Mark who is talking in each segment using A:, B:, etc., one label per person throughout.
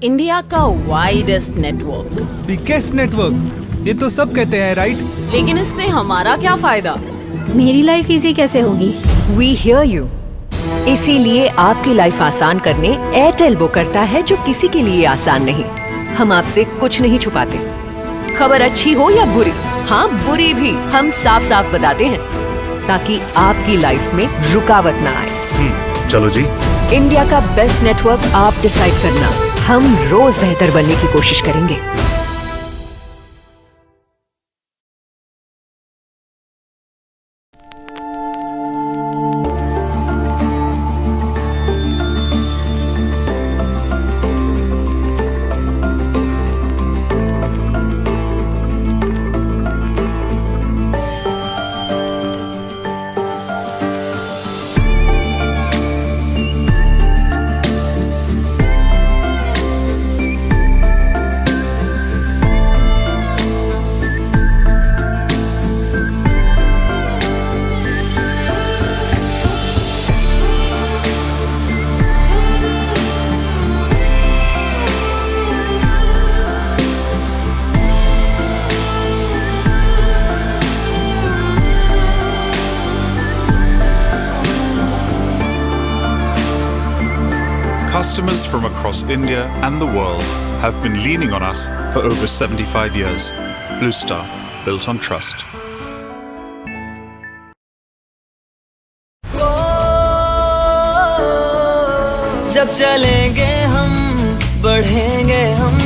A: India का widest network.
B: Biggest network, ये तो सब कहते हैं राइट,
A: लेकिन इससे हमारा क्या फायदा?
C: मेरी लाइफ इजी कैसे होगी?
D: We hear you। इसीलिए आपकी लाइफ आसान करने एयरटेल वो करता है जो किसी के लिए आसान नहीं। हम आपसे कुछ नहीं छुपाते, खबर अच्छी हो या बुरी, हाँ बुरी भी हम साफ साफ बताते हैं, ताकि आपकी लाइफ में रुकावट ना आए।
E: चलो जी।
D: इंडिया का बेस्ट नेटवर्क आप डिसाइड करना, हम रोज बेहतर बनने की कोशिश करेंगे।
F: Customers from across India and the world have been leaning on us for over 75 years. Blue Star, built on trust.
G: जब चलेंगे हम, बढ़ेंगे हम,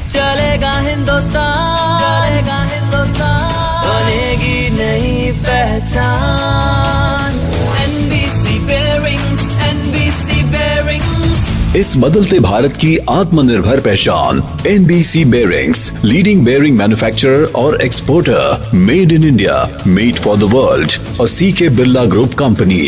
G: चलेगा हिंदुस्तान, चलेगा हिंदुस्तान, बनेगी नई पहचान। NBC bearings, NBC bearings।
H: इस बदलते भारत की आत्मनिर्भर पहचान NBC bearings, leading bearing manufacturer और exporter, made in India, made for the world, और CK Birla group company.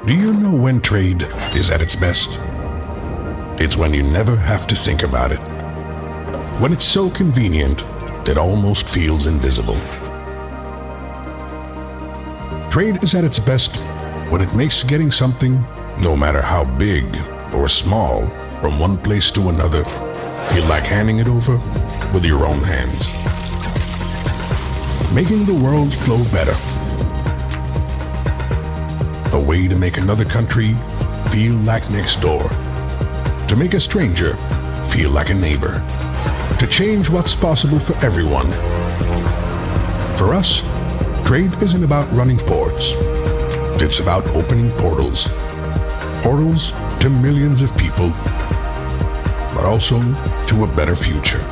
I: Do you know when trade is at its best? It's when you never have to think about it. When it's so convenient that it almost feels invisible. Trade is at its best when it makes getting something, no matter how big or small, from one place to another, feel like handing it over with your own hands. Making the world flow better. A way to make another country feel like next door. To make a stranger feel like a neighbor. To change what's possible for everyone. For us, trade isn't about running ports. It's about opening portals. Portals to millions of people, but also to a better future.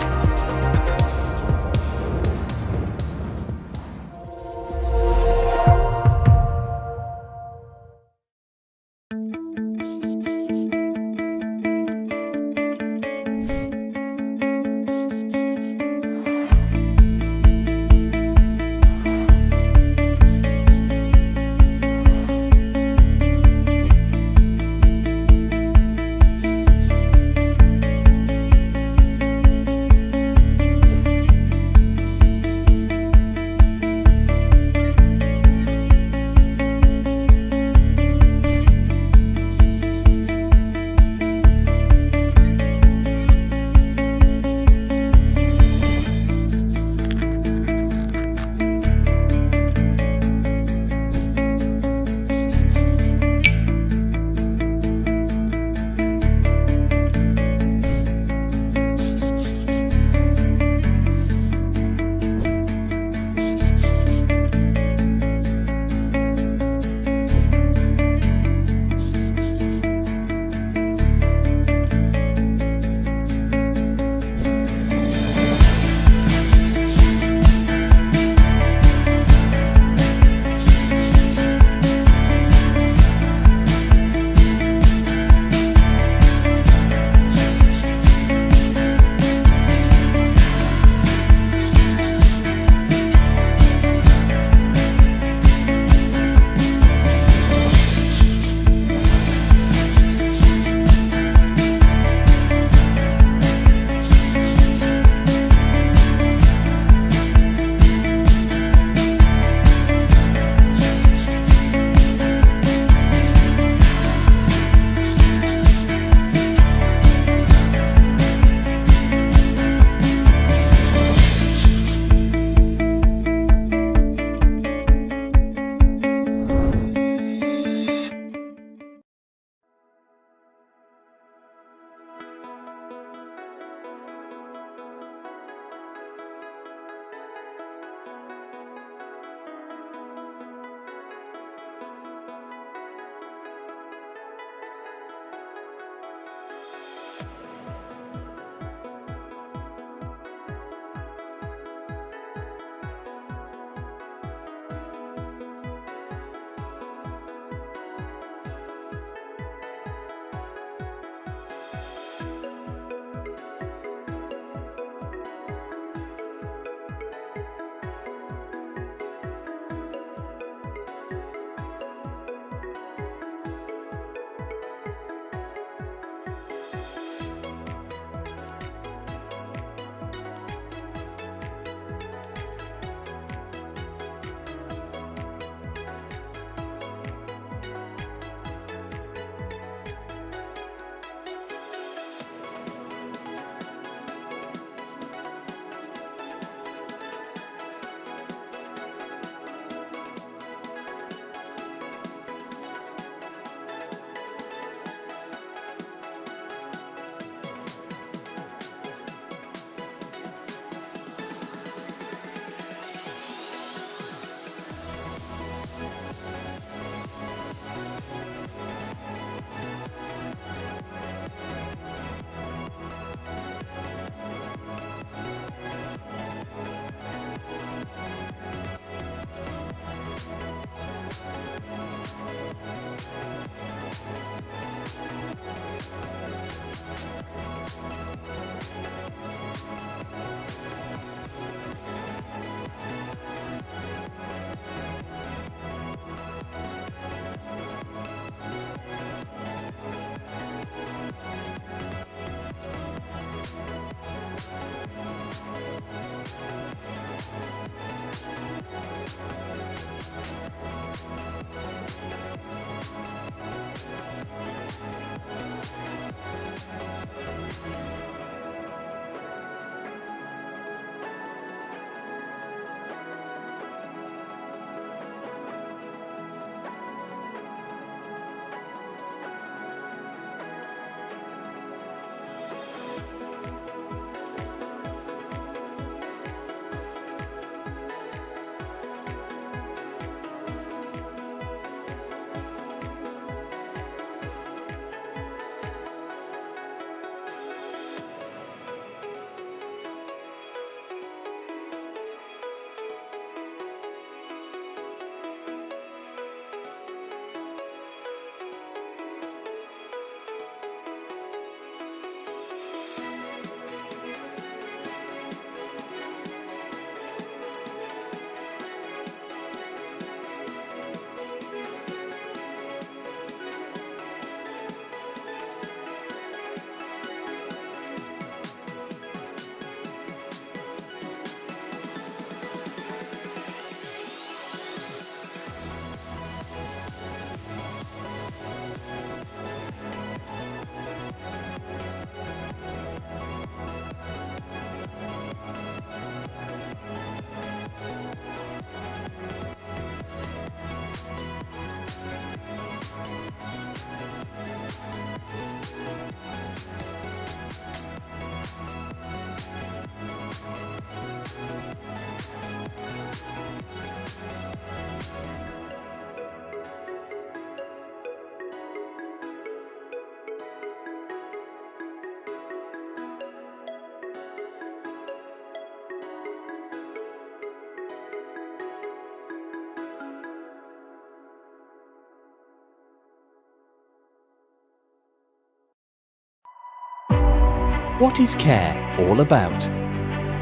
E: What is care all about?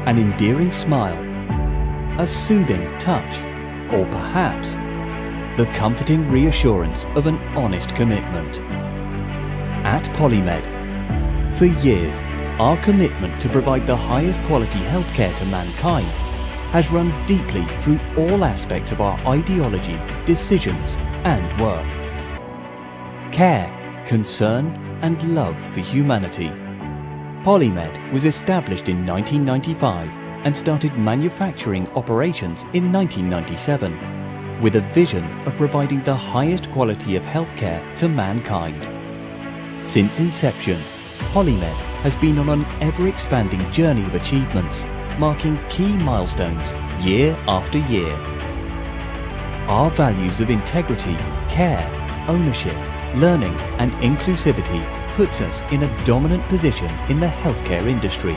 E: An endearing smile, a soothing touch, or perhaps the comforting reassurance of an honest commitment? At Polymed, for years, our commitment to provide the highest quality healthcare to mankind has run deeply through all aspects of our ideology, decisions, and work. Care, concern, and love for humanity. Polymed was established in 1995 and started manufacturing operations in 1997 with a vision of providing the highest quality of healthcare to mankind. Since inception, Polymed has been on an ever-expanding journey of achievements, marking key milestones year after year. Our values of integrity, care, ownership, learning and inclusivity puts us in a dominant position in the healthcare industry.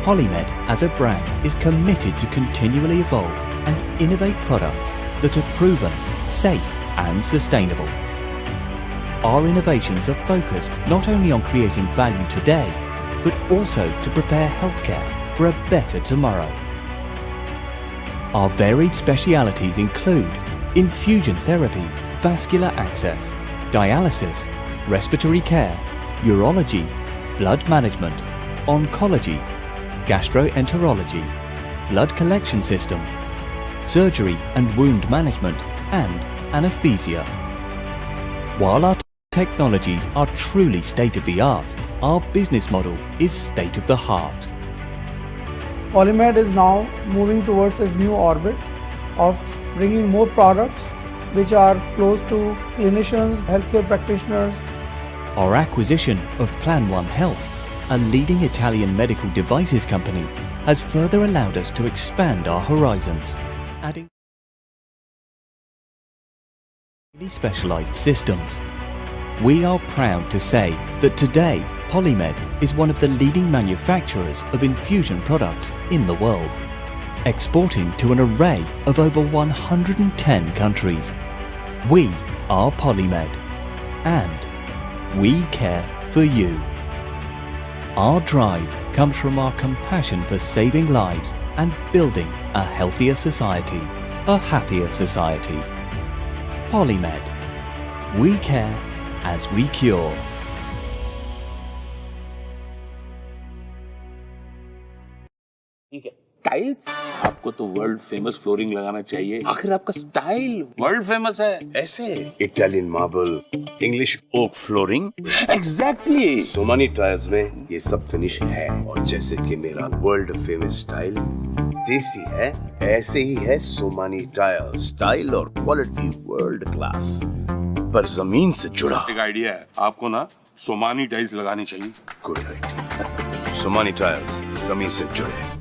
E: Polymed as a brand is committed to continually evolve and innovate products that are proven, safe and sustainable. Our innovations are focused not only on creating value today, but also to prepare healthcare for a better tomorrow. Our varied specialities include infusion therapy, vascular access, dialysis, respiratory care, urology, blood management, oncology, gastroenterology, blood collection system, surgery and wound management, and anesthesia. While our technologies are truly state-of-the-art, our business model is state-of-the-heart.
J: Polymed is now moving towards its new orbit of bringing more products which are close to clinicians, healthcare practitioners.
E: Our acquisition of Plan One Health, a leading Italian medical devices company, has further allowed us to expand our horizons, adding highly specialized systems. We are proud to say that today Polymed is one of the leading manufacturers of infusion products in the world, exporting to an array of over 110 countries. We are Polymed, and we care for you. Our drive comes from our compassion for saving lives and building a healthier society, a happier society. Polymed. We care as we cure.
K: ठीक है, tiles आपको तो world famous flooring लगाना चाहिए। आखिर आपका style world famous है।
L: ऐसे Italian marble, English oak flooring,
K: exactly.
L: Somany tiles में ये सब फिनिश है। और जैसे कि मेरा वर्ल्ड फेमस स्टाइल देसी है, ऐसे ही है सोमानी टाइल, स्टाइल और क्वालिटी वर्ल्ड क्लास, पर जमीन से जुड़ा।
K: एक आइडिया है, आपको ना सोमानी टाइल्स लगानी चाहिए।
L: Good idea. सोमानी टाइल्स, जमीन से जुड़े।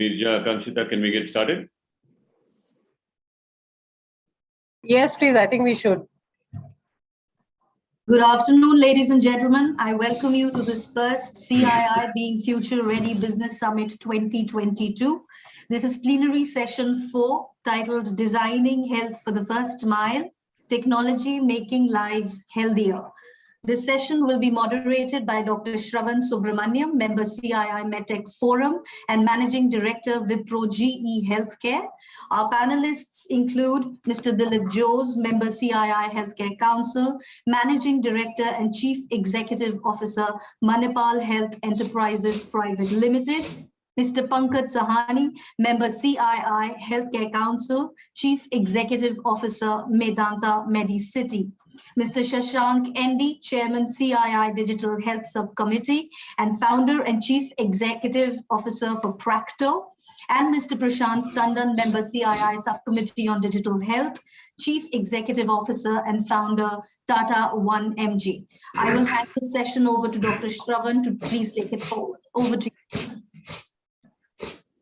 K: Nirja, Akanshita, can we get started?
M: Yes, please. I think we should.
N: Good afternoon, ladies and gentlemen. I welcome you to this first CII Being Future Ready Business Summit 2022. This is plenary session 4, titled Designing Health for the First Mile, Technology Making Lives Healthier. This session will be moderated by Dr. Shravan Subramaniam, member CII MedTech Forum and Managing Director Wipro GE Healthcare. Our panelists include Mr. Dilip Jose, member CII Healthcare Council, Managing Director and Chief Executive Officer, Manipal Health Enterprises Private Limited, Mr. Pankaj Sahani, member CII Healthcare Council, Chief Executive Officer, Medanta Medicity, Mr. Shashank ND, Chairman CII Digital Health Subcommittee and Founder and Chief Executive Officer for Practo, and Mr. Prashant Tandon, member CII Subcommittee on Digital Health, Chief Executive Officer and Founder, Tata 1MG. I will hand the session over to Dr. Shravan to please take it forward. Over to you.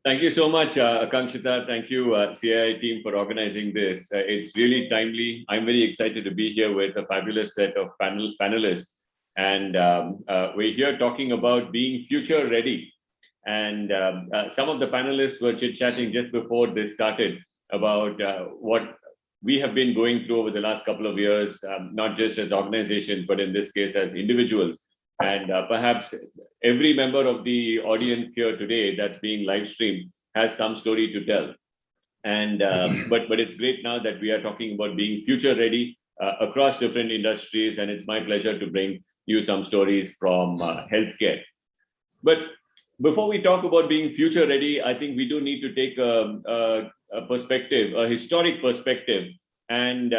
K: Thank you so much, Akanshita. Thank you, CII team, for organizing this. It's really timely. I'm very excited to be here with a fabulous set of panelists. And we're here talking about being future ready. And some of the panelists were chit-chatting just before this started about what we have been going through over the last couple of years, not just as organizations, but in this case as individuals. And perhaps every member of the audience here today that's being live streamed has some story to tell. And but it's great now that we are talking about being future ready across different industries. And it's my pleasure to bring you some stories from healthcare. But before we talk about being future ready, I think we do need to take a perspective, a historic perspective. And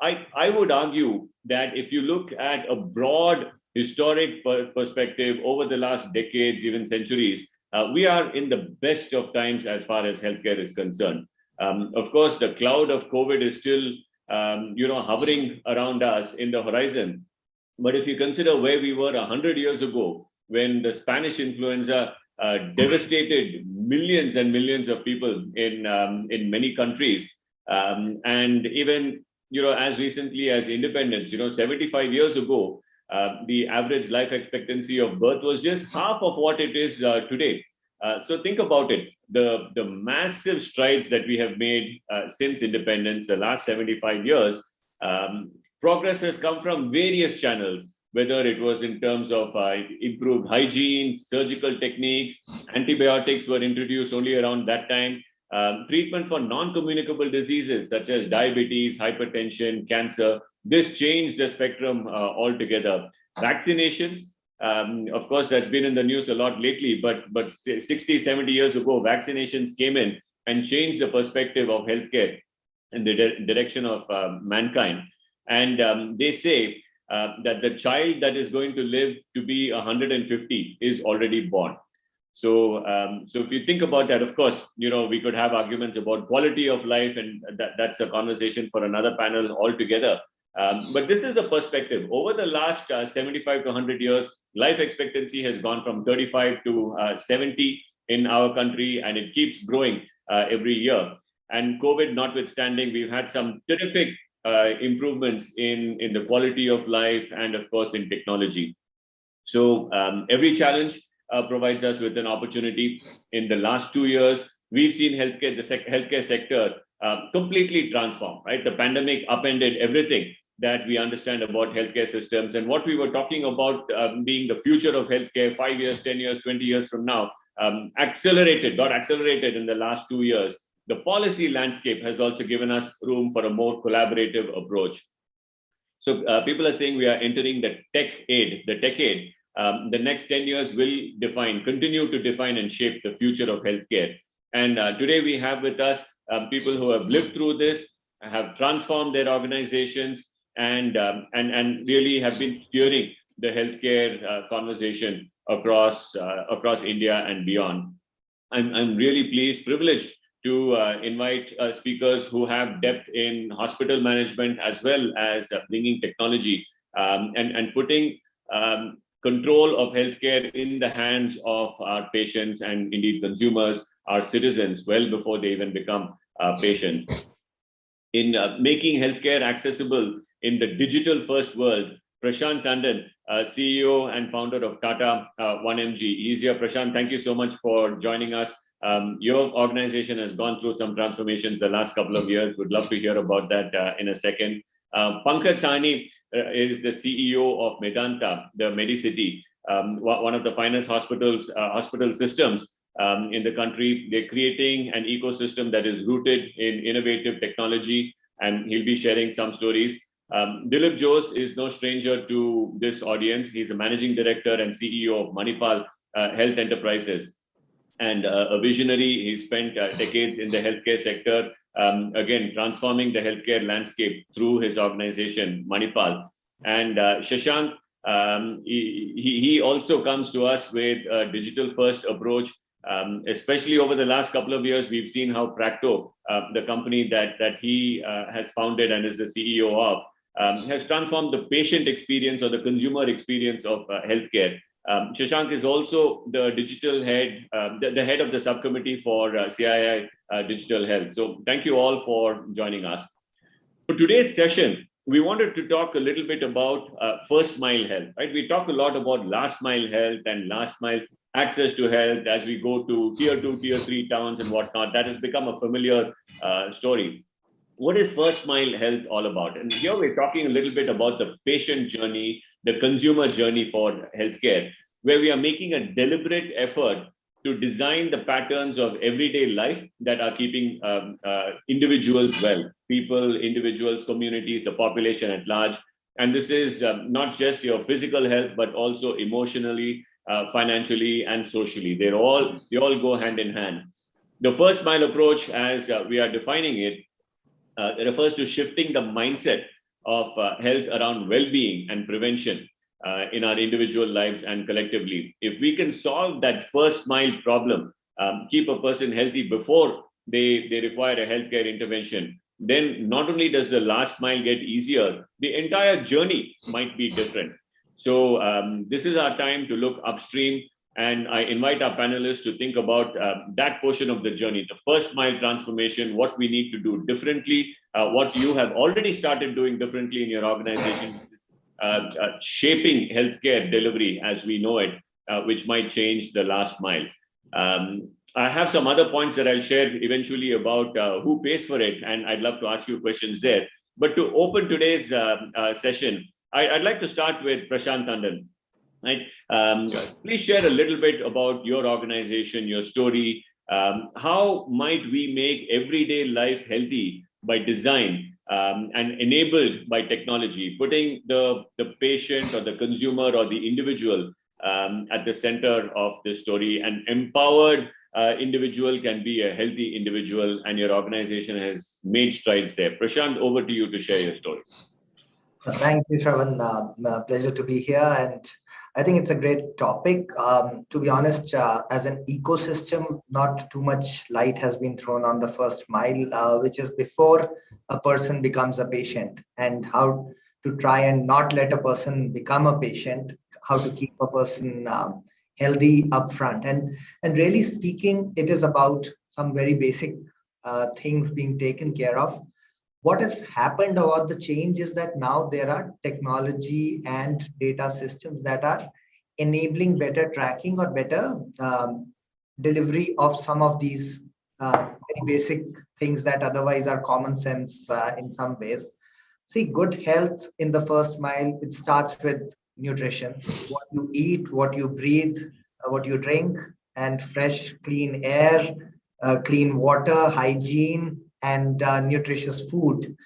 K: I would argue that if you look at a broad historic perspective over the last decades, even centuries, we are in the best of times as far as healthcare is concerned. Of course, the cloud of COVID is still, hovering around us in the horizon. But if you consider where we were 100 years ago, when the Spanish influenza devastated millions and millions of people in many countries, and even as recently as independence, 75 years ago, the average life expectancy of birth was just half of what it is today. So think about it, the massive strides that we have made since independence, the last 75 years, progress has come from various channels, whether it was in terms of improved hygiene, surgical techniques, antibiotics were introduced only around that time, treatment for non-communicable diseases such as diabetes, hypertension, cancer. This changed the spectrum altogether. Vaccinations, of course, that's been in the news a lot lately, but 60, 70 years ago, vaccinations came in and changed the perspective of healthcare in the direction of mankind. And they say that the child that is going to live to be 150 is already born. So if you think about that, of course, we could have arguments about quality of life, and that's a conversation for another panel altogether. But this is the perspective. Over the last 75 to 100 years, life expectancy has gone from 35 to 70 in our country, and it keeps growing every year. And COVID notwithstanding, we've had some terrific improvements in the quality of life and, of course, in technology. So every challenge provides us with an opportunity. In the last 2 years, we've seen healthcare, the healthcare sector completely transform, right? The pandemic upended everything that we understand about healthcare systems. And what we were talking about being the future of healthcare 5 years, 10 years, 20 years from now, got accelerated in the last 2 years. The policy landscape has also given us room for a more collaborative approach. So people are saying we are entering the decade. The next 10 years will continue to define and shape the future of healthcare. And today we have with us people who have lived through this, have transformed their organizations, and really have been steering the healthcare conversation across India and beyond. I'm really privileged to invite speakers who have depth in hospital management as well as bringing technology and putting control of healthcare in the hands of our patients and indeed consumers. our citizens well before they even become patients. In making healthcare accessible in the digital first world, Prashant Tandon, CEO and founder of Tata 1mg. He's here. Prashant, thank you so much for joining us. Your organization has gone through some transformations the last couple of years. Would love to hear about that in a second. Pankaj Sahni is the CEO of Medanta, the Medicity, one of the finest hospital systems in the country. They're creating an ecosystem that is rooted in innovative technology, and he'll be sharing some stories. Dilip Jose is no stranger to this audience. He's a managing director and CEO of Manipal Health Enterprises, and a visionary. He spent decades in the healthcare sector, again transforming the healthcare landscape through his organization Manipal. And Shashank, he also comes to us with a digital first approach. Especially over the last couple of years, we've seen how Practo, the company that he has founded and is the CEO of, has transformed the patient experience or the consumer experience of healthcare. Shashank is also the digital head, the head of the subcommittee for CII Digital Health. So thank you all for joining us. For today's session, we wanted to talk a little bit about first mile health, right? We talk a lot about last mile health and last mile access to health as we go to tier 2, tier 3 towns and whatnot. That has become a familiar story. What is first mile health all about? And here we're talking a little bit about the patient journey, the consumer journey for healthcare, where we are making a deliberate effort to design the patterns of everyday life that are keeping individuals well, people, individuals, communities, the population at large. And this is not just your physical health, but also emotionally, financially, and socially. They all go hand in hand. The first mile approach, as we are defining it, refers to shifting the mindset of health around well-being and prevention in our individual lives and collectively. If we can solve that first mile problem, keep a person healthy before they require a healthcare intervention, then not only does the last mile get easier, the entire journey might be different. So this is our time to look upstream, and I invite our panelists to think about that portion of the journey, the first mile transformation, what we need to do differently, what you have already started doing differently in your organization, shaping healthcare delivery as we know it, which might change the last mile. I have some other points that I'll share eventually about who pays for it, and I'd love to ask you questions there. But to open today's session, I'd like to start with Prashant Tandon. Right? Please share a little bit about your organization, your story. How might we make everyday life healthy by design and enabled by technology, putting the patient or the consumer or the individual at the center of the story? An empowered individual can be a healthy individual, and your organization has made strides there. Prashant, over to you to share your story.
O: Thank you, Shravan. Pleasure to be here, and I think it's a great topic. To be honest, as an ecosystem, not too much light has been thrown on the first mile, which is before a person becomes a patient, and how to try and not let a person become a patient, how to keep a person healthy upfront. And really speaking, it is about some very basic things being taken care of. What has happened about the change is that now there are technology and data systems that are enabling better tracking or better delivery of some of these very basic things that otherwise are common sense in some ways. See, good health in the first mile, it starts with nutrition, what you eat, what you breathe, what you drink, and fresh, clean air, clean water, hygiene, and nutritious food.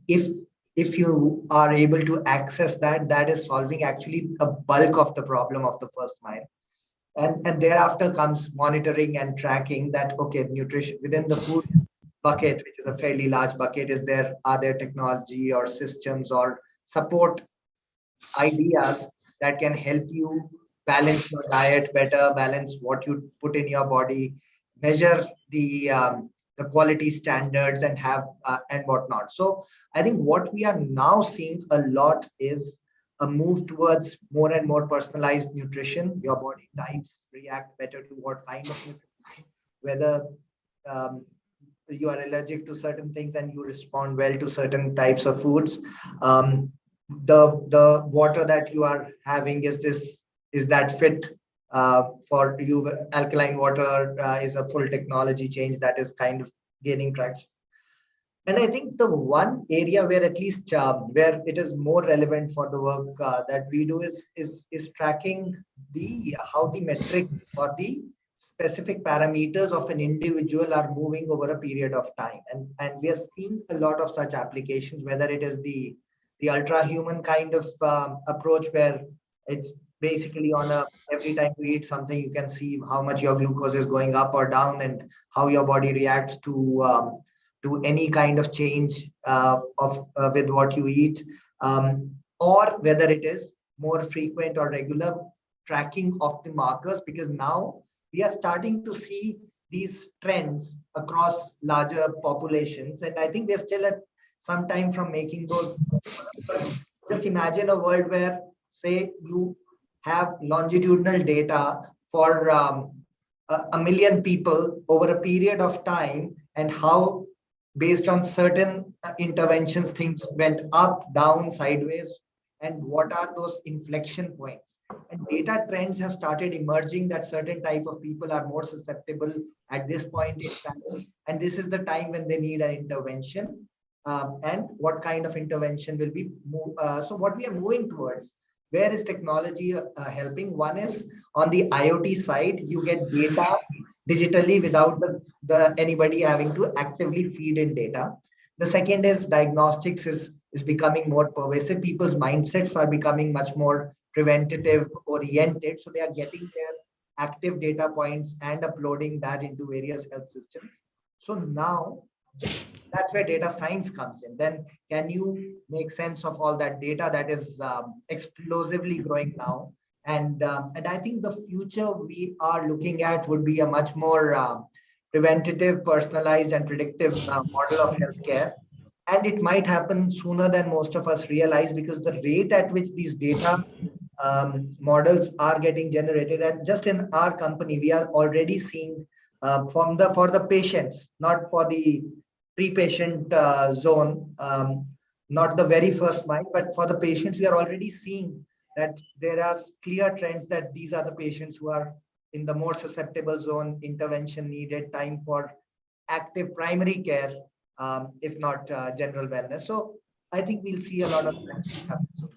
O: If you are able to access that, that is solving actually a bulk of the problem of the first mile. And thereafter comes monitoring and tracking that, okay, nutrition within the food bucket, which is a fairly large bucket, are there technology or systems or support ideas that can help you balance your diet better, balance what you put in your body, measure the quality standards and have and whatnot. So I think what we are now seeing a lot is a move towards more and more personalized nutrition. Your body types react better to what kind of nutrition, whether you are allergic to certain things and you respond well to certain types of foods. The water that you are having, is that fit for you? Alkaline water is a full technology change that is kind of gaining traction. And I think the one area where at least where it is more relevant for the work that we do is tracking how the metrics or the specific parameters of an individual are moving over a period of time. And we are seeing a lot of such applications, whether it is the ultra human kind of approach where it's basically on a every time you eat something, you can see how much your glucose is going up or down and how your body reacts to any kind of change with what you eat, or whether it is more frequent or regular tracking of the markers, because now we are starting to see these trends across larger populations. And I think we are still at some time from making those. Just imagine a world where, say, you have longitudinal data for a million people over a period of time, and how based on certain interventions things went up, down, sideways, and what are those inflection points. And data trends have started emerging that certain type of people are more susceptible at this point in time, and this is the time when they need an intervention, and what kind of intervention will be so what we are moving towards. Where is technology helping? One is on the IoT side, you get data digitally without anybody having to actively feed in data. The second is diagnostics is becoming more pervasive. People's mindsets are becoming much more preventative oriented. So they are getting their active data points and uploading that into various health systems. So now that's where data science comes in. Then can you make sense of all that data that is explosively growing now? And I think the future we are looking at would be a much more preventative, personalized, and predictive model of healthcare. And it might happen sooner than most of us realize, because the rate at which these data models are getting generated, and just in our company, we are already seeing for the patients, not for the pre-patient zone, not the very first mile, but for the patients, we are already seeing that there are clear trends that these are the patients who are in the more susceptible zone, intervention needed, time for active primary care, if not general wellness. So I think we'll see a lot of trends happen soon.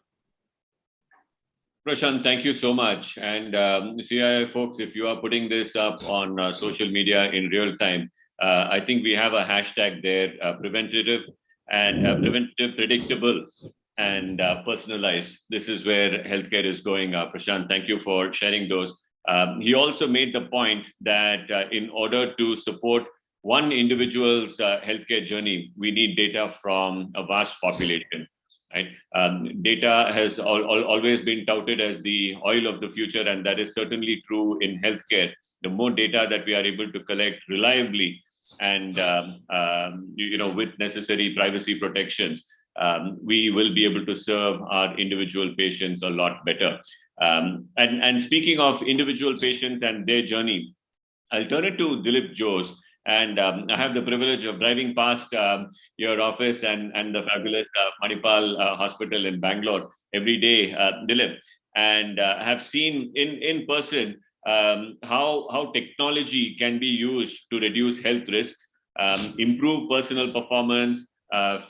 K: Prashant, thank you so much. And CII folks, if you are putting this up on social media in real time, I think we have a hashtag there, preventative, predictable, and personalized. This is where healthcare is going. Prashant, thank you for sharing those. He also made the point that in order to support one individual's healthcare journey, we need data from a vast population. Right? Data has always been touted as the oil of the future, and that is certainly true in healthcare. The more data that we are able to collect reliably and with necessary privacy protections, we will be able to serve our individual patients a lot better. And speaking of individual patients and their journey, I'll turn it to Dilip Jose. And I have the privilege of driving past your office and the fabulous Manipal Hospital in Bangalore every day, Dilip, and have seen in person how technology can be used to reduce health risks, improve personal performance,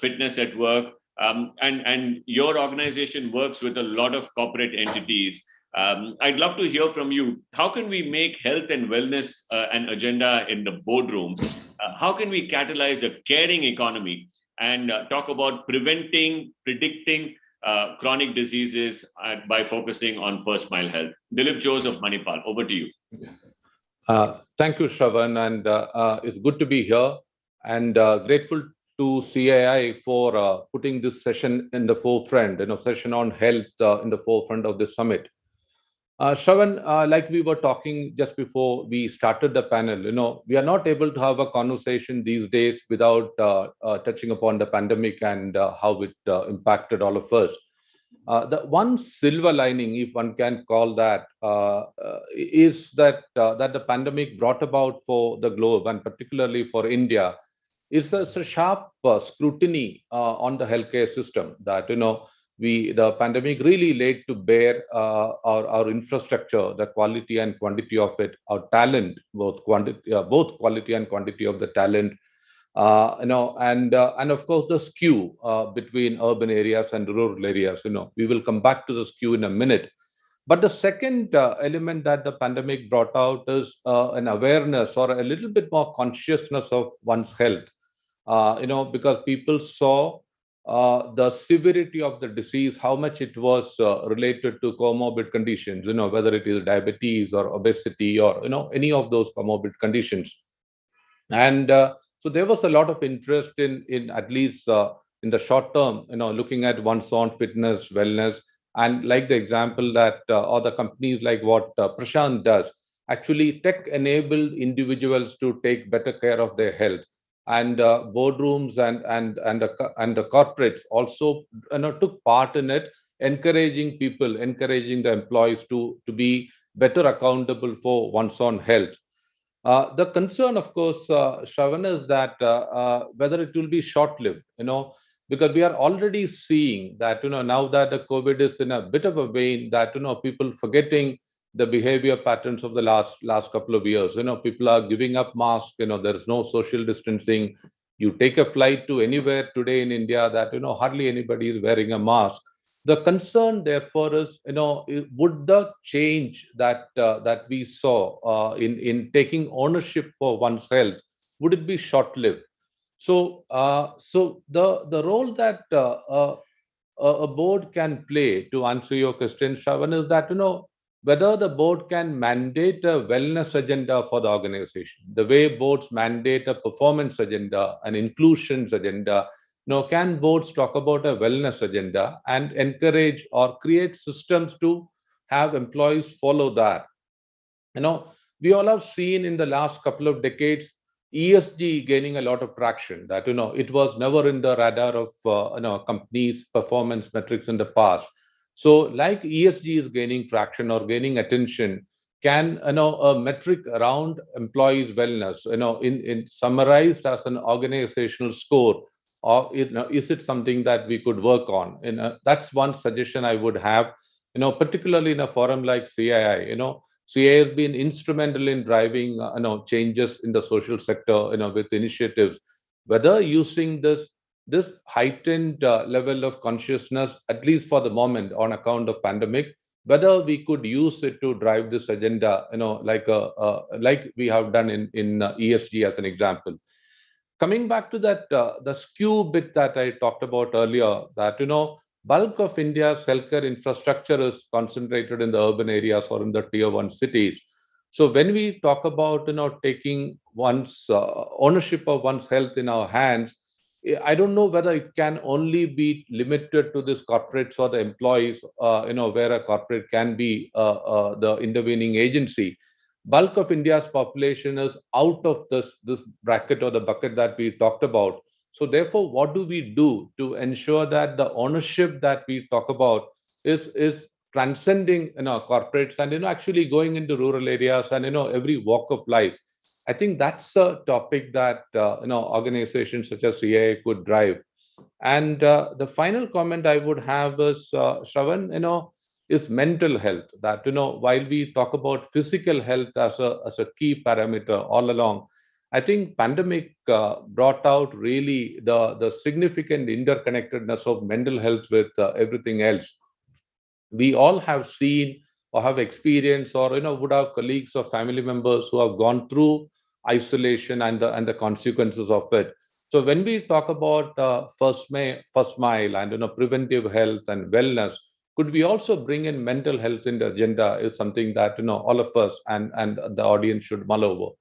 K: fitness at work. And your organization works with a lot of corporate entities. I'd love to hear from you. How can we make health and wellness an agenda in the boardroom? How can we catalyze a caring economy and talk about preventing, predicting chronic diseases by focusing on first mile health? Dilip Jose of Manipal, over to you.
P: Thank you, Shravan, and it's good to be here, and grateful to CII for putting this session in the forefront, session on health in the forefront of the summit. Shravan, like we were talking just before we started the panel, we are not able to have a conversation these days without touching upon the pandemic and how it impacted all of us. The one silver lining, if one can call that, is that that the pandemic brought about for the globe and particularly for India is a sharp scrutiny on the healthcare system. That the pandemic really laid to bear our infrastructure, the quality and quantity of it, our talent, both quality and quantity of the talent, and of course the skew between urban areas and rural areas. We will come back to the skew in a minute. But the second element that the pandemic brought out is an awareness or a little bit more consciousness of one's health. Because people saw the severity of the disease, how much it was related to comorbid conditions, whether it is diabetes or obesity or, any of those comorbid conditions. And so there was a lot of interest in at least in the short term, looking at one's own fitness, wellness, and like the example that or the companies like what Prashant does, actually tech-enabled individuals to take better care of their health. And boardrooms and the corporates also took part in it, encouraging the employees to be better accountable for one's own health. The concern, of course, Shravan, is that whether it will be short-lived, because we are already seeing that, now that the COVID is in a bit of a vein, that, people forgetting the behavior patterns of the last couple of years. People are giving up masks. There is no social distancing. You take a flight to anywhere today in India that, hardly anybody is wearing a mask. The concern, therefore, is would the change that we saw in taking ownership for one's health, would it be short-lived? So the role that a board can play, to answer your question, Shravan, is that whether the board can mandate a wellness agenda for the organization, the way boards mandate a performance agenda, an inclusions agenda. Can boards talk about a wellness agenda and encourage or create systems to have employees follow that? We all have seen in the last couple of decades ESG gaining a lot of traction. That it was never in the radar of companies' performance metrics in the past. So, like ESG is gaining traction or gaining attention, can a metric around employees' wellness, in summarized as an organizational score, or is it something that we could work on? That's one suggestion I would have. Particularly in a forum like CII. CII has been instrumental in driving changes in the social sector, with initiatives. Whether using this heightened level of consciousness, at least for the moment, on account of pandemic, whether we could use it to drive this agenda, like we have done in ESG as an example. Coming back to that, the skew bit that I talked about earlier, that bulk of India's healthcare infrastructure is concentrated in the urban areas or in the tier 1 cities. So when we talk about taking one's ownership of one's health in our hands, I don't know whether it can only be limited to these corporates or the employees, where a corporate can be the intervening agency. Bulk of India's population is out of this bracket or the bucket that we talked about. So therefore, what do we do to ensure that the ownership that we talk about is transcending corporates and actually going into rural areas and every walk of life? I think that's a topic that organizations such as CII could drive. And the final comment I would have is, Shravan, is mental health. That while we talk about physical health as a key parameter all along, I think pandemic brought out really the significant interconnectedness of mental health with everything else. We all have seen or have experienced or would have colleagues or family members who have gone through isolation and the consequences of it. So when we talk about first mile and preventive health and wellness, could we also bring in mental health in the agenda? Is something that all of us and the audience should mull over.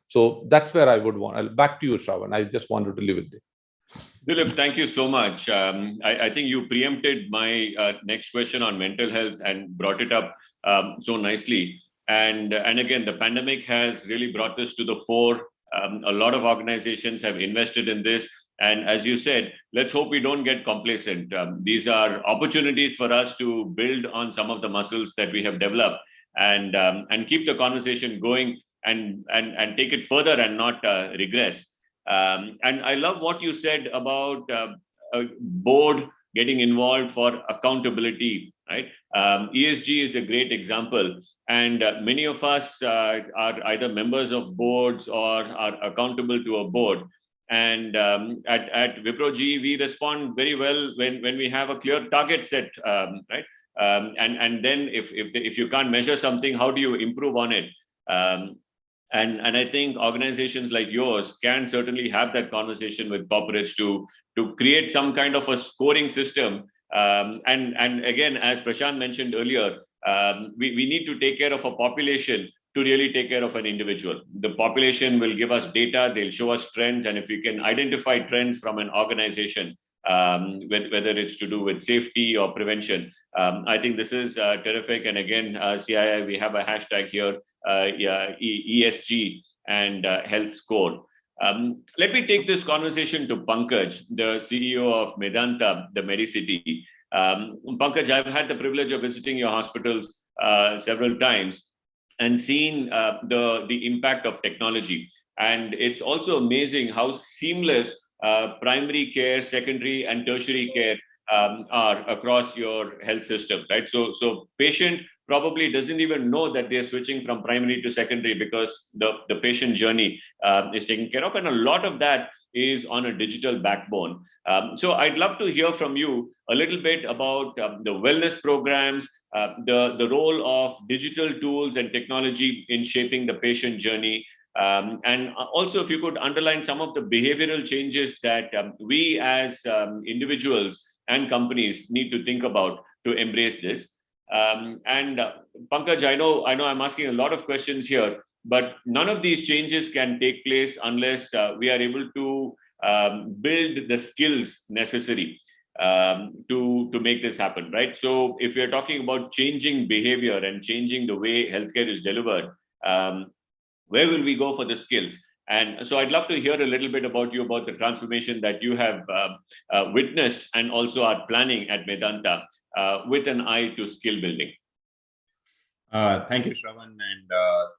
P: So that's where I would want. Back to you, Shravan. I just wanted to leave it there.
K: Dilip, thank you so much. I think you preempted my next question on mental health and brought it up so nicely. And again, the pandemic has really brought this to the fore. A lot of organizations have invested in this. And as you said, let's hope we don't get complacent. These are opportunities for us to build on some of the muscles that we have developed, and keep the conversation going, and take it further and not regress. And I love what you said about a board getting involved for accountability, right? ESG is a great example. And many of us are either members of boards or are accountable to a board. And at Wipro-G, we respond very well when we have a clear target set, right? And then if you can't measure something, how do you improve on it? And I think organizations like yours can certainly have that conversation with corporates to create some kind of a scoring system. And again, as Prashant mentioned earlier, we need to take care of a population to really take care of an individual. The population will give us data, they'll show us trends, and if we can identify trends from an organization, whether it's to do with safety or prevention, I think this is terrific. And again, CII, we have a hashtag here, ESG and health score. Let me take this conversation to Pankaj, the CEO of Medanta, the Medicity. Pankaj, I've had the privilege of visiting your hospitals several times and seen the impact of technology. And it's also amazing how seamless primary care, secondary and tertiary care are across your health system, right? So patient probably doesn't even know that they're switching from primary to secondary, because the patient journey is taken care of. And a lot of that is on a digital backbone. So I'd love to hear from you a little bit about the wellness programs, the role of digital tools and technology in shaping the patient journey. And also, if you could underline some of the behavioral changes that we as individuals and companies need to think about to embrace this. And Pankaj, I know I'm asking a lot of questions here, but none of these changes can take place unless we are able to build the skills necessary to make this happen, right? So if we're talking about changing behavior and changing the way healthcare is delivered, where will we go for the skills? And so I'd love to hear a little bit about the transformation that you have witnessed and also are planning at Medanta with an eye to skill building.
Q: Thank you, Shravan, and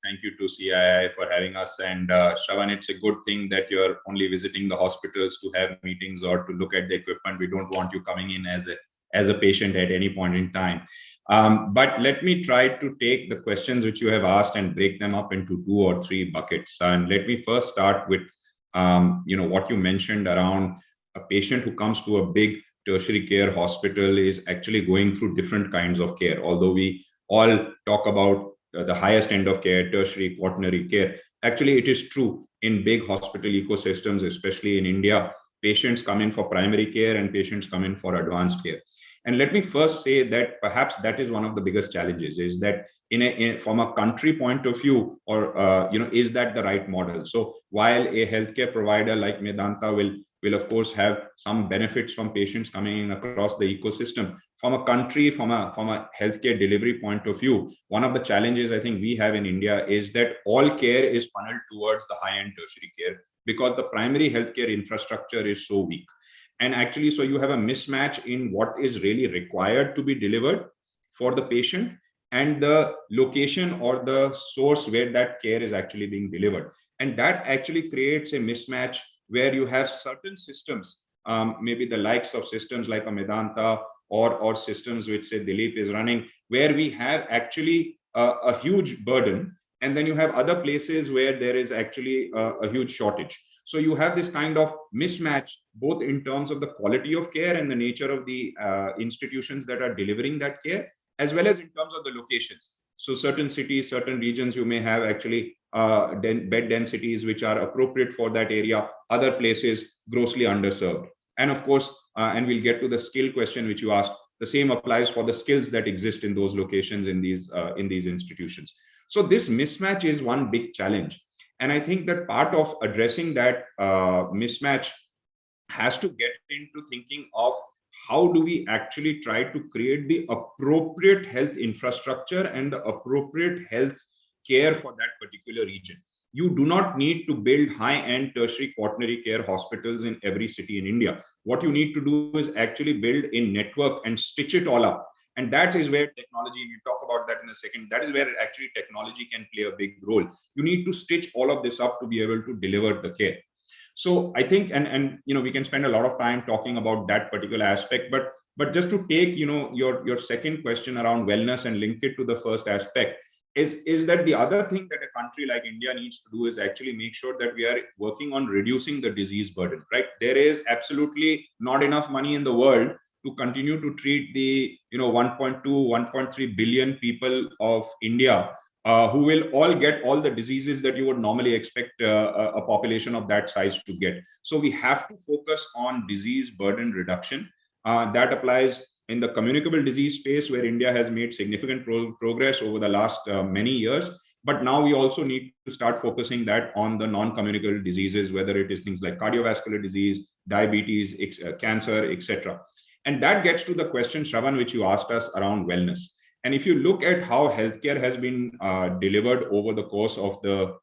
Q: thank you to CII for having us. And Shravan, it's a good thing that you're only visiting the hospitals to have meetings or to look at the equipment. We don't want you coming in as a patient at any point in time. But let me try to take the questions which you have asked and break them up into 2 or 3 buckets. And let me first start with what you mentioned around a patient who comes to a big tertiary care hospital is actually going through different kinds of care. Although we all talk about the highest end of care, tertiary, quaternary care, actually it is true in big hospital ecosystems, especially in India, patients come in for primary care and patients come in for advanced care. And let me first say that perhaps that is one of the biggest challenges, is that from a country point of view, or is that the right model? So while a healthcare provider like Medanta will of course have some benefits from patients coming in across the ecosystem, from a country, from a healthcare delivery point of view, one of the challenges I think we have in India is that all care is funneled towards the high-end tertiary care because the primary healthcare infrastructure is so weak. And actually, so you have a mismatch in what is really required to be delivered for the patient and the location or the source where that care is actually being delivered. And that actually creates a mismatch where you have certain systems, maybe the likes of systems like a Medanta or systems which say Dilip is running, where we have actually a huge burden. And then you have other places where there is actually a huge shortage. So you have this kind of mismatch, both in terms of the quality of care and the nature of the institutions that are delivering that care, as well as in terms of the locations. So certain cities, certain regions, you may have actually bed densities which are appropriate for that area, other places grossly underserved. And of course, and we'll get to the skill question which you asked, the same applies for the skills that exist in those locations, in these institutions. So this mismatch is one big challenge. And I think that part of addressing that mismatch has to get into thinking of how do we actually try to create the appropriate health infrastructure and the appropriate health care for that particular region. you do not need to build high-end tertiary quaternary care hospitals in every city in India. What you need to do is actually build a network and stitch it all up. And that is where technology, and we'll talk about that in a second, that is where actually technology can play a big role. You need to stitch all of this up to be able to deliver the care. So I think, and we can spend a lot of time talking about that particular aspect, but just to take, your second question around wellness and link it to the first aspect, is that the other thing that a country like India needs to do is actually make sure that we are working on reducing the disease burden, right? There is absolutely not enough money in the world to continue to treat the 1.2, 1.3 billion people of India who will all get all the diseases that you would normally expect a population of that size to get. So we have to focus on disease burden reduction. That applies in the communicable disease space, where India has made significant progress over the last many years. But now we also need to start focusing that on the non-communicable diseases, whether it is things like cardiovascular disease, diabetes, cancer, etc. And that gets to the question, Shravan, which you asked us around wellness. And if you look at how healthcare has been delivered over the course of the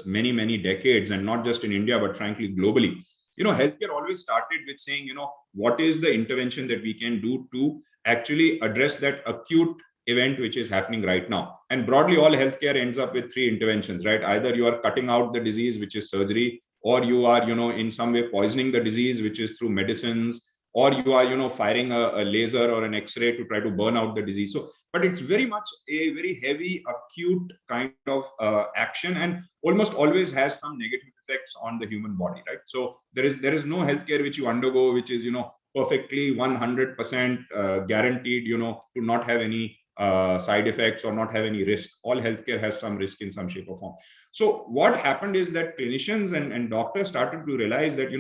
Q: many, many decades, and not just in India, but frankly, globally, healthcare always started with saying, what is the intervention that we can do to actually address that acute event which is happening right now. And broadly, all healthcare ends up with three interventions, right? Either you are cutting out the disease, which is surgery, or you are, in some way poisoning the disease, which is through medicines, or you are, firing a laser or an X-ray to try to burn out the disease. So, but it's very much a very heavy, acute kind of action, and almost always has some negative effects on the human body, right? So there is no healthcare which you undergo, which is, perfectly 100% guaranteed, to not have any side effects or not have any risk. All healthcare has some risk in some shape or form. So what happened is that clinicians and doctors started to realize that,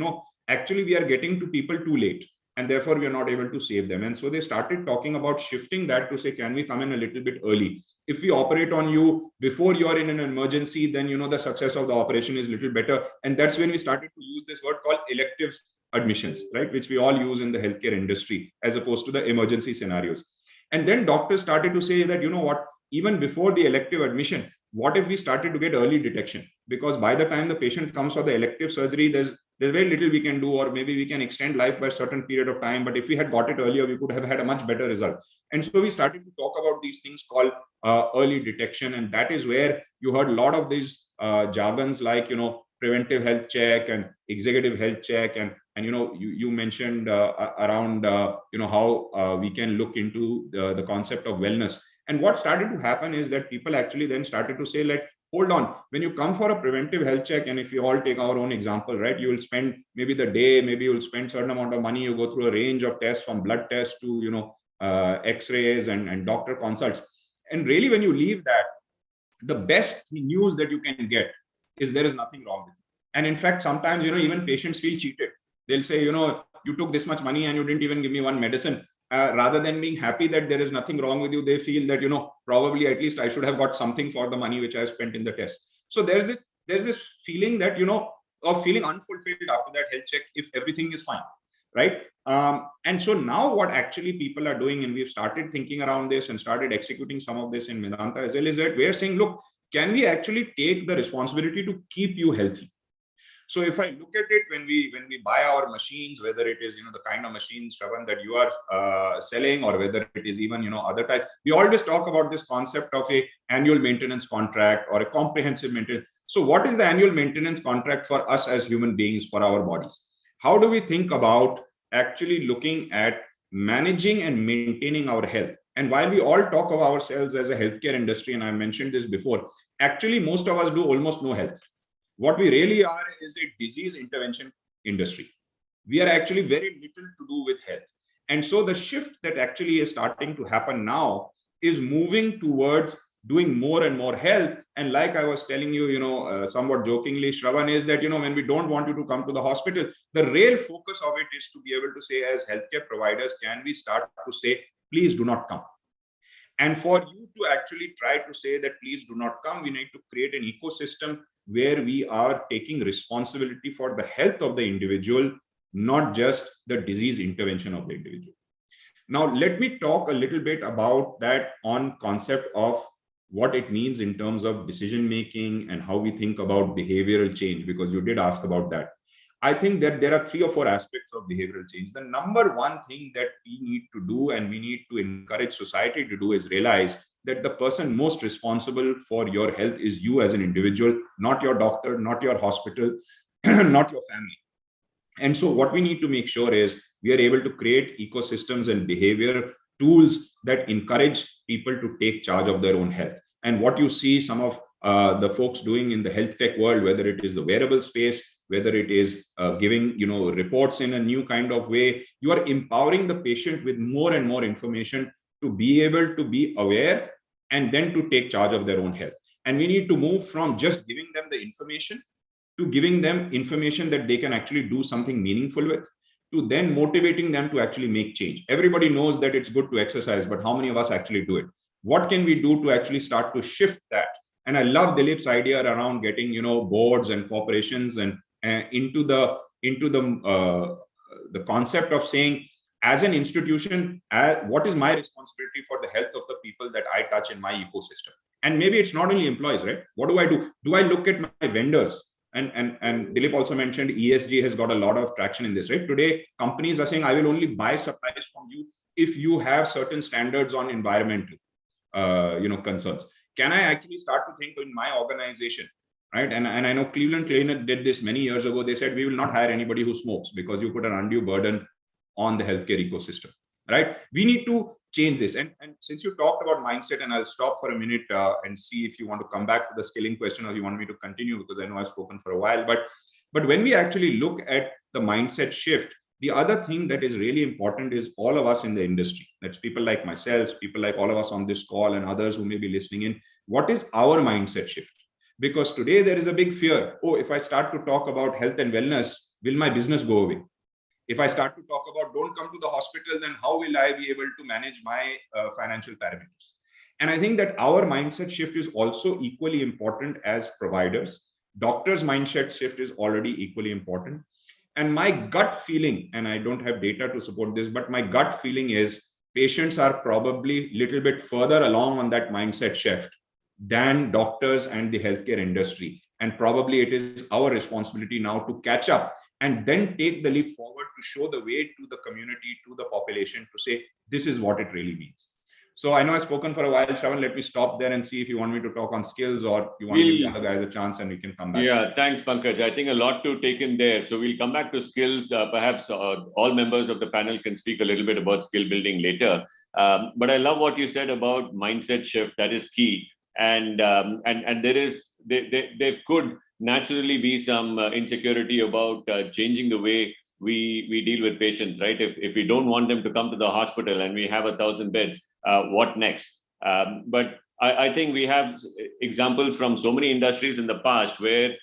Q: actually we are getting to people too late, and therefore we are not able to save them. And so they started talking about shifting that to say, can we come in a little bit early? If we operate on you before you are in an emergency, then the success of the operation is a little better. And that's when we started to use this word called elective admissions, right? Which we all use in the healthcare industry, as opposed to the emergency scenarios. And then doctors started to say that, what, even before the elective admission, what if we started to get early detection? Because by the time the patient comes for the elective surgery, there's very little we can do, or maybe we can extend life by a certain period of time. But if we had got it earlier, we could have had a much better result. And so we started to talk about these things called early detection. And that is where you heard a lot of these jargons like, preventive health check and executive health check. And you mentioned around, how we can look into the concept of wellness. And what started to happen is that people actually then started to say, like, hold on, when you come for a preventive health check, and if you all take our own example, right, you will spend maybe the day, maybe you will spend certain amount of money, you go through a range of tests, from blood tests to, x-rays and doctor consults. And really, when you leave that, the best news that you can get is there is nothing wrong with it. And in fact, sometimes, even patients feel cheated. They'll say, you took this much money and you didn't even give me one medicine. Rather than being happy that there is nothing wrong with you, they feel that, probably at least I should have got something for the money which I have spent in the test. So there's this feeling that, of feeling unfulfilled after that health check if everything is fine, right? And so now what actually people are doing, and we've started thinking around this and started executing some of this in Vedanta as well, is that we're saying, look, can we actually take the responsibility to keep you healthy? So if I look at it, when we buy our machines, whether it is, the kind of machines, Shravan, that you are selling, or whether it is even, other types, we always talk about this concept of a annual maintenance contract or a comprehensive maintenance. So what is the annual maintenance contract for us as human beings for our bodies? How do we think about actually looking at managing and maintaining our health? And while we all talk of ourselves as a healthcare industry, and I mentioned this before, actually most of us do almost no health. What we really are is a disease intervention industry. We are actually very little to do with health. And so the shift that actually is starting to happen now is moving towards doing more and more health. And like I was telling you, somewhat jokingly, Shravan, is that, when we don't want you to come to the hospital, the real focus of it is to be able to say, as healthcare providers, can we start to say, please do not come? And for you to actually try to say that, please do not come, we need to create an ecosystem where we are taking responsibility for the health of the individual, not just the disease intervention of the individual. Now, let me talk a little bit about that on concept of what it means in terms of decision making and how we think about behavioral change, because you did ask about that. I think that there are 3 or 4 aspects of behavioral change. The number one thing that we need to do, and we need to encourage society to do, is realize that the person most responsible for your health is you as an individual, not your doctor, not your hospital, not your family. And so what we need to make sure is we are able to create ecosystems and behavior tools that encourage people to take charge of their own health. And what you see some of the folks doing in the health tech world, whether it is the wearable space, whether it is giving reports in a new kind of way, you are empowering the patient with more and more information to be able to be aware and then to take charge of their own health. And we need to move from just giving them the information to giving them information that they can actually do something meaningful with, to then motivating them to actually make change. Everybody knows that it's good to exercise, but how many of us actually do it? What can we do to actually start to shift that? And I love Dilip's idea around getting boards and corporations and into the concept of saying, as an institution, what is my responsibility for the health of the people that I touch in my ecosystem? And maybe it's not only employees, right? What do I do? Do I look at my vendors? And Dilip also mentioned ESG has got a lot of traction in this, right? Today, companies are saying, I will only buy supplies from you if you have certain standards on environmental concerns. Can I actually start to think in my organization, right? And I know Cleveland Clinic did this many years ago. They said, we will not hire anybody who smokes because you put an undue burden on the healthcare ecosystem, right? We need to change this. And since you talked about mindset, and I'll stop for a minute and see if you want to come back to the skilling question or you want me to continue, because I know I've spoken for a while. But when we actually look at the mindset shift, the other thing that is really important is all of us in the industry. That's people like myself, people like all of us on this call and others who may be listening in. What is our mindset shift? Because today there is a big fear. Oh, if I start to talk about health and wellness, will my business go away? If I start to talk about don't come to the hospital, then how will I be able to manage my financial parameters? And I think that our mindset shift is also equally important as providers. Doctors' mindset shift is already equally important. And my gut feeling, and I don't have data to support this, but my gut feeling is patients are probably a little bit further along on that mindset shift than doctors and the healthcare industry. And probably it is our responsibility now to catch up and then take the leap forward to show the way to the community, to the population, to say, this is what it really means. So I know I've spoken for a while, Shravan, let me stop there and see if you want me to talk on skills or you want to give the other guys a chance and we can come back.
K: Yeah, thanks, Pankaj. I think a lot to take in there. So we'll come back to skills. Perhaps all members of the panel can speak a little bit about skill building later. But I love what you said about mindset shift. That is key. And there could naturally be some insecurity about changing the way we deal with patients, right? If we don't want them to come to the hospital and we have 1,000 beds, what next? But I think we have examples from so many industries in the past where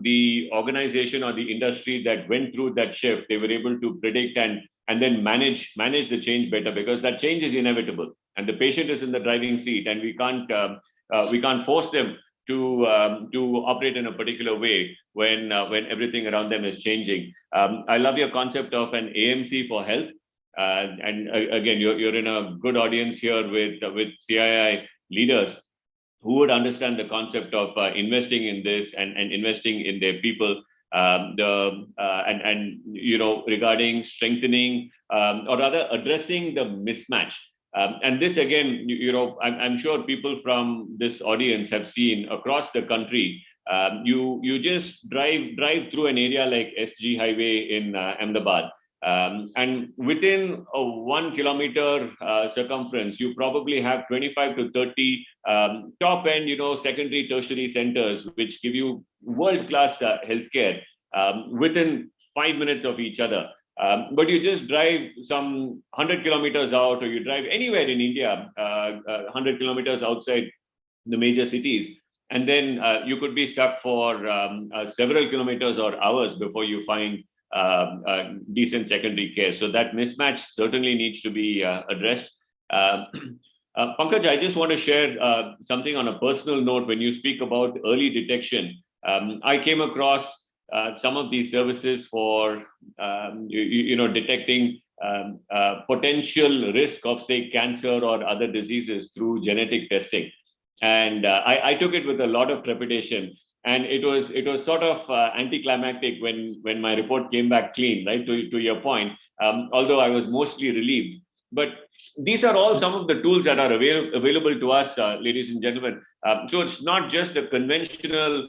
K: the organization or the industry that went through that shift, they were able to predict and then manage the change better, because that change is inevitable and the patient is in the driving seat, and we can't force them to operate in a particular way when everything around them is changing. I love your concept of an AMC for health. And again, you're in a good audience here with CII leaders who would understand the concept of investing in this and investing in their people, regarding strengthening or rather addressing the mismatch. And this again, I'm sure people from this audience have seen across the country. You just drive through an area like SG Highway in Ahmedabad, and within a 1 kilometer circumference, you probably have 25 to 30 top end, secondary, tertiary centers, which give you world-class healthcare within 5 minutes of each other. But you just drive some 100 kilometers out, or you drive anywhere in India, 100 kilometers outside the major cities, and then you could be stuck for several kilometers or hours before you find decent secondary care. So that mismatch certainly needs to be addressed. Pankaj, I just want to share something on a personal note. When you speak about early detection, I came across some of these services for detecting potential risk of, say, cancer or other diseases through genetic testing. And I took it with a lot of trepidation. And it was sort of anticlimactic when my report came back clean, right? To your point, although I was mostly relieved. But these are all some of the tools that are available to us, ladies and gentlemen. So it's not just the conventional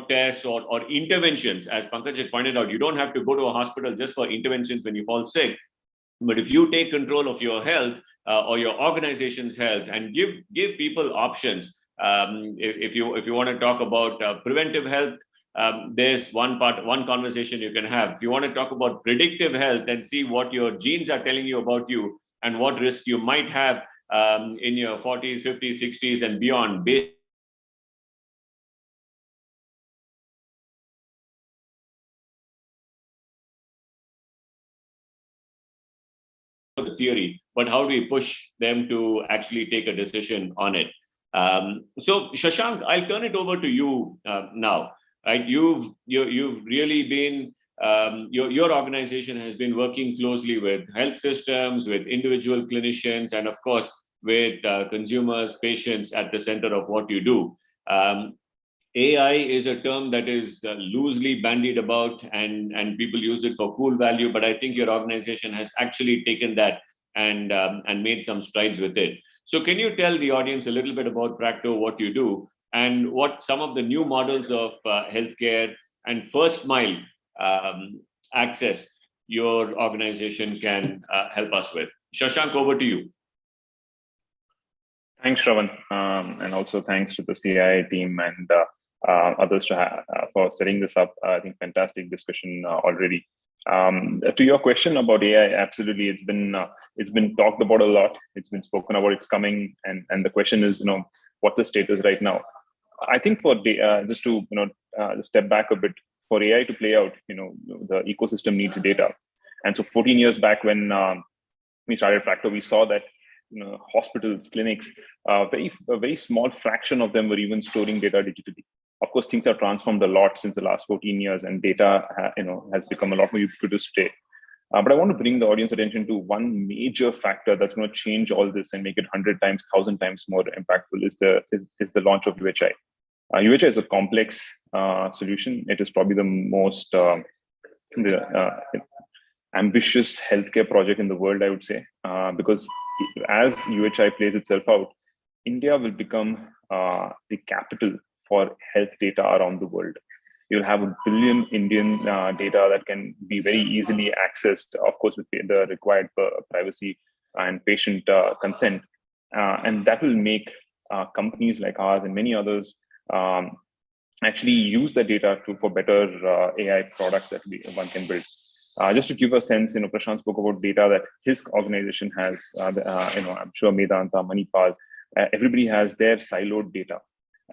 K: tests or interventions. As Pankaj had pointed out, you don't have to go to a hospital just for interventions when you fall sick. But if you take control of your health or your organization's health and give people options, if you want to talk about preventive health, there's one conversation you can have. If you want to talk about predictive health and see what your genes are telling you about you and what risks you might have in your 40s, 50s, 60s, and beyond, based the theory, but how do we push them to actually take a decision on it? So Shashank, I'll turn it over to you now. Right, you've really been your organization has been working closely with health systems, with individual clinicians, and of course with consumers, patients at the center of what you do. AI is a term that is loosely bandied about, and people use it for cool value. But I think your organization has actually taken that and made some strides with it. So can you tell the audience a little bit about Practo, what you do, and what some of the new models of healthcare and first mile access your organization can help us with? Shashank, over to you.
R: Thanks, Shravan, and also thanks to the CII team and others for setting this up. I think fantastic discussion already. To your question about AI, absolutely, it's been talked about a lot. It's been spoken about. It's coming, and the question is, what's the status right now? I think for just to step back a bit, for AI to play out, the ecosystem needs data, and so 14 years back when we started Practo, we saw that hospitals, clinics, a very small fraction of them were even storing data digitally. Of course, things have transformed a lot since the last 14 years, and data has become a lot more ubiquitous today. But I want to bring the audience attention to one major factor that's going to change all this and make it 100 times, 1,000 times more impactful is the launch of UHI. UHI is a complex solution. It is probably the most ambitious healthcare project in the world, I would say, because as UHI plays itself out, India will become the capital for health data around the world. You'll have 1 billion Indian data that can be very easily accessed, of course, with the required privacy and patient consent. And that will make companies like ours and many others actually use the data for better AI products that one can build. Just to give a sense, Prashant spoke about data that his organization has. I'm sure Medanta, Manipal, everybody has their siloed data.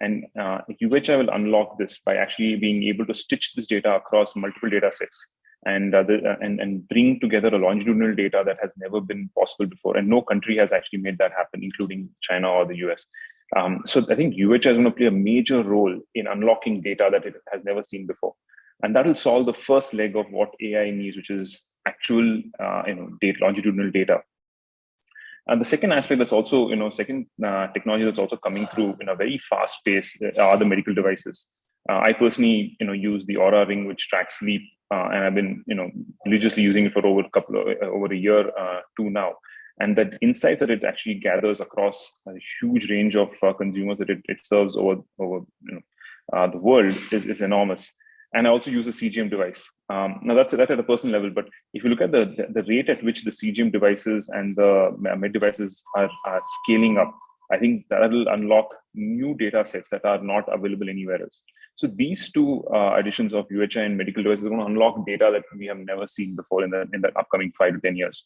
R: And UHI will unlock this by actually being able to stitch this data across multiple data sets and bring together a longitudinal data that has never been possible before. And no country has actually made that happen, including China or the US. So I think UHI is going to play a major role in unlocking data that it has never seen before. And that will solve the first leg of what AI needs, which is actual longitudinal data. And the second aspect that's also, technology that's also coming through in a very fast pace are the medical devices. I personally, use the Aura Ring, which tracks sleep, and I've been, religiously using it for over a year, two now. And the insights that it actually gathers across a huge range of consumers that it serves over the world is enormous. And I also use a CGM device. Now that's at a personal level, but if you look at the rate at which the CGM devices and the med devices are scaling up, I think that will unlock new data sets that are not available anywhere else. So these two additions of UHI and medical devices are going to unlock data that we have never seen before in the upcoming 5 to 10 years.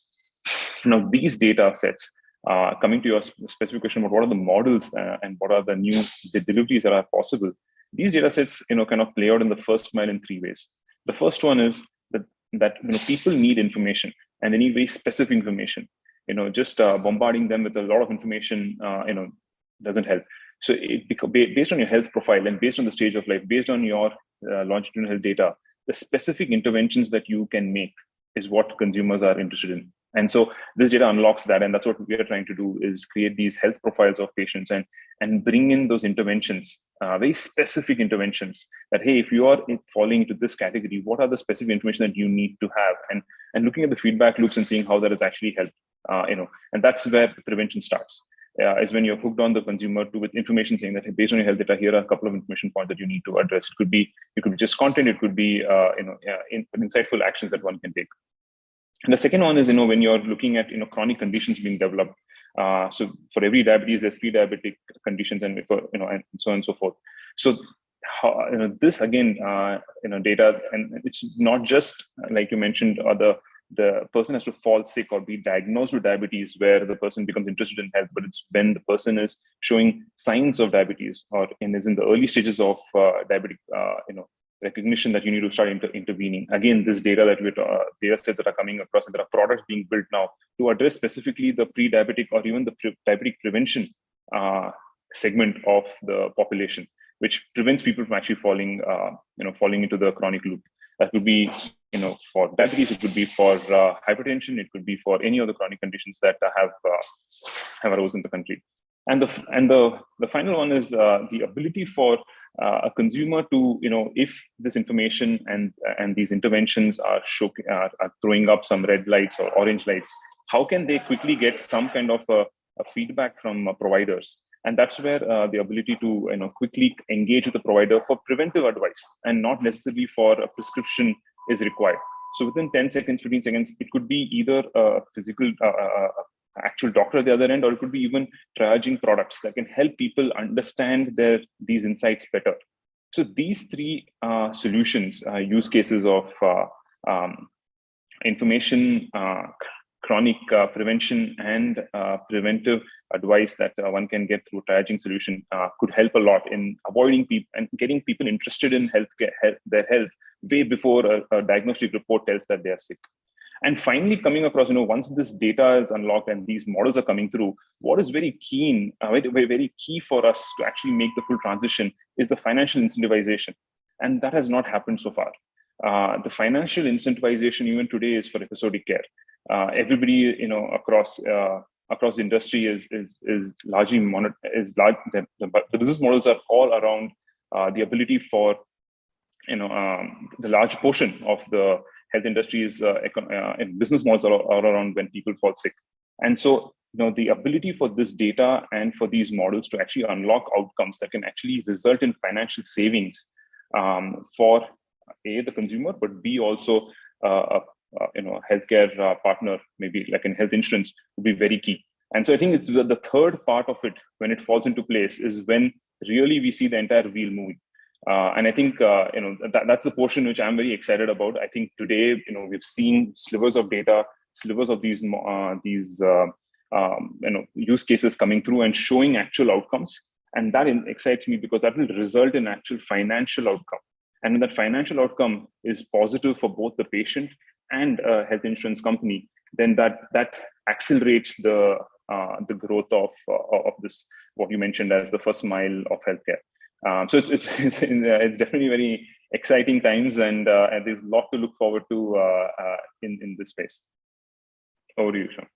R: Now, these data sets, coming to your specific question about what are the models and what are the new deliveries that are possible, these data sets, kind of play out in the first mile in 3 ways. The first one is that people need information, and they need very specific information. Just bombarding them with a lot of information, doesn't help. So based on your health profile and based on the stage of life, based on your longitudinal health data, the specific interventions that you can make is what consumers are interested in. And so this data unlocks that, and that's what we are trying to do, is create these health profiles of patients and bring in those interventions, very specific interventions that, hey, if you are falling into this category, what are the specific information that you need to have, and looking at the feedback loops and seeing how that has actually helped, and that's where the prevention starts. Is when you're hooked on the consumer to with information saying that, hey, based on your health data, here are a couple of information points that you need to address. It could be just content, it could be insightful actions that one can take. And the second one is, when you're looking at chronic conditions being developed. So for every diabetes, there's pre-diabetic conditions, and and so on and so forth. So this again, data, and it's not just like you mentioned, the person has to fall sick or be diagnosed with diabetes where the person becomes interested in health, but it's when the person is showing signs of diabetes or is in the early stages of diabetic, recognition that you need to start intervening. Again, this data that data sets that are coming across, and there are products being built now to address specifically the pre-diabetic or even the diabetic prevention segment of the population, which prevents people from actually falling into the chronic loop. That could be, for diabetes, it could be for hypertension, it could be for any of the chronic conditions that have arose in the country. And the final one is the ability for a consumer to, if this information and these interventions are throwing up some red lights or orange lights, how can they quickly get some kind of a feedback from providers? And that's where the ability to quickly engage with the provider for preventive advice and not necessarily for a prescription is required. So within 10 seconds, 15 seconds, it could be either a physical actual doctor at the other end, or it could be even triaging products that can help people understand these insights better. So these three solutions, use cases of information, chronic prevention, and preventive advice that one can get through triaging solution could help a lot in avoiding people and getting people interested in their health way before a diagnostic report tells that they are sick. And finally, coming across, once this data is unlocked and these models are coming through, what is very key for us to actually make the full transition is the financial incentivization. And that has not happened so far. The financial incentivization even today is for episodic care. Everybody, across the industry is largely the business models are all around the ability for, the large portion of the health industry's business models are around when people fall sick. And so, the ability for this data and for these models to actually unlock outcomes that can actually result in financial savings for A, the consumer, but B, also a healthcare partner, maybe like in health insurance, would be very key. And so I think it's the third part of it, when it falls into place, is when really we see the entire wheel moving. And I think that's the portion which I'm very excited about. I think today, we've seen slivers of data, slivers of these use cases coming through and showing actual outcomes, and that excites me because that will result in actual financial outcome. And when that financial outcome is positive for both the patient and a health insurance company, then that accelerates the growth of this, what you mentioned as the first mile of healthcare. So it's definitely very exciting times, and there's a lot to look forward to in this space. Over to you, Sean.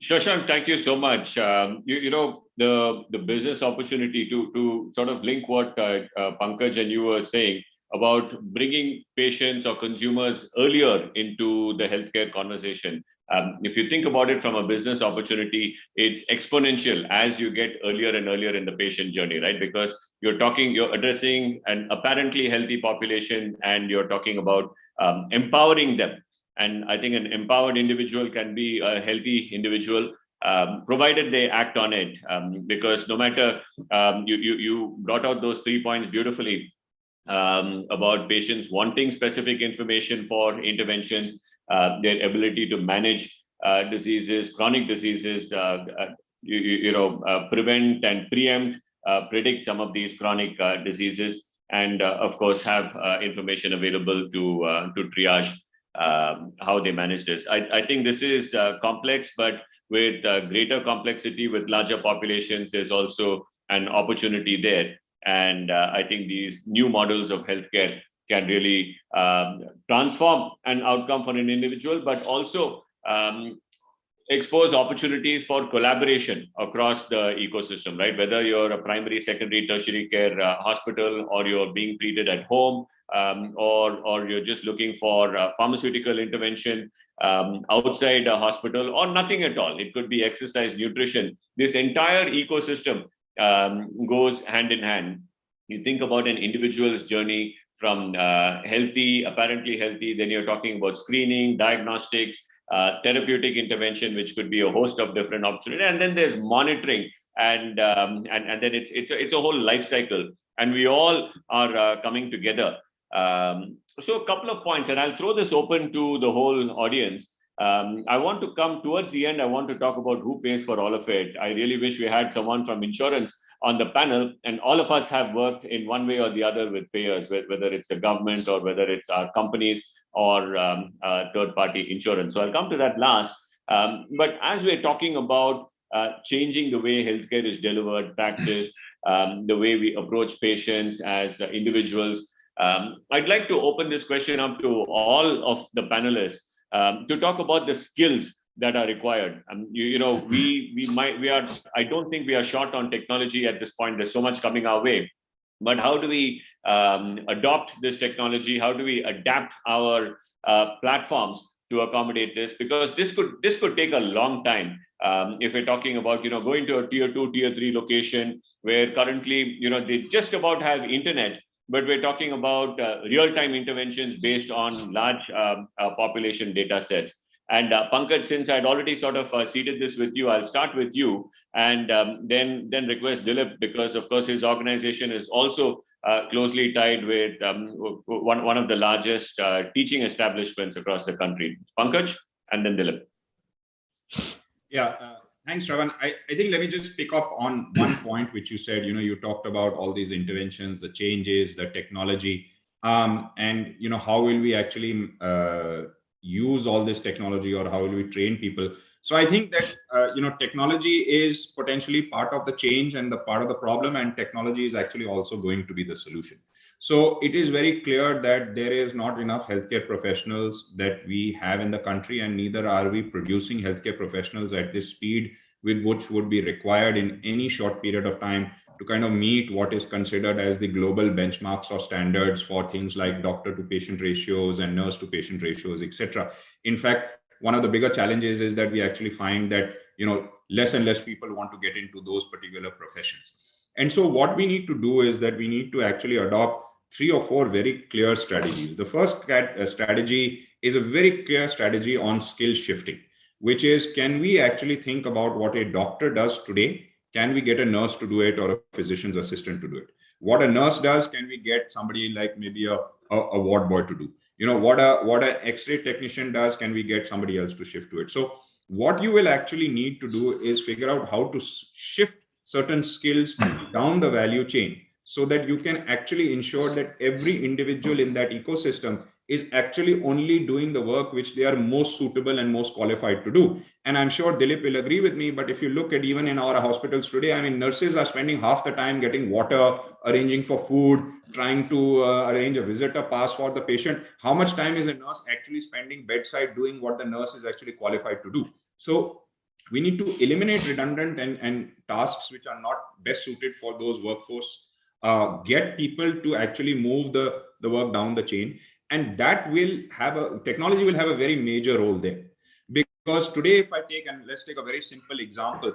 K: Shashank, thank you so much. The business opportunity to sort of link what Pankaj and you were saying about bringing patients or consumers earlier into the healthcare conversation. If you think about it from a business opportunity, it's exponential as you get earlier and earlier in the patient journey, right? Because you're addressing an apparently healthy population, and you're talking about empowering them. And I think an empowered individual can be a healthy individual, provided they act on it. Because no matter, you brought out those 3 points beautifully about patients wanting specific information for interventions, their ability to manage diseases, chronic diseases, prevent and preempt, predict some of these chronic diseases, and of course have information available to triage how they manage this. I think this is complex, but with greater complexity, with larger populations, there's also an opportunity there. And I think these new models of healthcare can really transform an outcome for an individual, but also expose opportunities for collaboration across the ecosystem, right? Whether you're a primary, secondary, tertiary care hospital, or you're being treated at home, or you're just looking for pharmaceutical intervention outside a hospital, or nothing at all. It could be exercise, nutrition. This entire ecosystem goes hand in hand. You think about an individual's journey from apparently healthy, then you're talking about screening, diagnostics, therapeutic intervention, which could be a host of different opportunities, and then there's monitoring, and then it's a whole life cycle, and we all are coming together. So a couple of points, and I'll throw this open to the whole audience. I want to come towards the end. I want to talk about who pays for all of it. I really wish we had someone from insurance on the panel, and all of us have worked in one way or the other with payers, whether it's the government or whether it's our companies or third-party insurance. So I'll come to that last. But as we're talking about changing the way healthcare is delivered, practiced, the way we approach patients as individuals, I'd like to open this question up to all of the panelists to talk about the skills that are required. I don't think we are short on technology at this point. There's so much coming our way. But how do we adopt this technology? How do we adapt our platforms to accommodate this? Because this could take a long time. If we're talking about going to a tier 2, tier 3 location where currently they just about have internet, but we're talking about real-time interventions based on large population data sets. And Pankaj, since I'd already sort of seeded this with you, I'll start with you, and then request Dilip, because of course his organization is also closely tied with one of the largest teaching establishments across the country. Pankaj, and then Dilip.
Q: Yeah, thanks, Shravan. I think let me just pick up on one point which you said. You talked about all these interventions, the changes, the technology, and how will we actually use all this technology, or how will we train people? So I think that technology is potentially part of the change and the part of the problem, and technology is actually also going to be the solution. So it is very clear that there is not enough healthcare professionals that we have in the country, and neither are we producing healthcare professionals at this speed with which would be required in any short period of time to kind of meet what is considered as the global benchmarks or standards for things like doctor to patient ratios and nurse to patient ratios, etc. In fact, one of the bigger challenges is that we actually find that less and less people want to get into those particular professions. And so what we need to do is that we need to actually adopt 3 or 4 very clear strategies. The first strategy is a very clear strategy on skill shifting, which is, can we actually think about what a doctor does today? Can we get a nurse to do it, or a physician's assistant to do it? What a nurse does, can we get somebody like maybe a ward boy to do? What an X-ray technician does, can we get somebody else to shift to it? So what you will actually need to do is figure out how to shift certain skills down the value chain, so that you can actually ensure that every individual in that ecosystem is actually only doing the work which they are most suitable and most qualified to do. And I'm sure Dilip will agree with me, but if you look at even in our hospitals today, I mean, nurses are spending half the time getting water, arranging for food, trying to arrange a visitor pass for the patient. How much time is a nurse actually spending bedside doing what the nurse is actually qualified to do? So we need to eliminate redundant and tasks which are not best suited for those workforce, get people to actually move the work down the chain. And that will have technology will have a very major role there. Because today, if I take, and let's take a very simple example,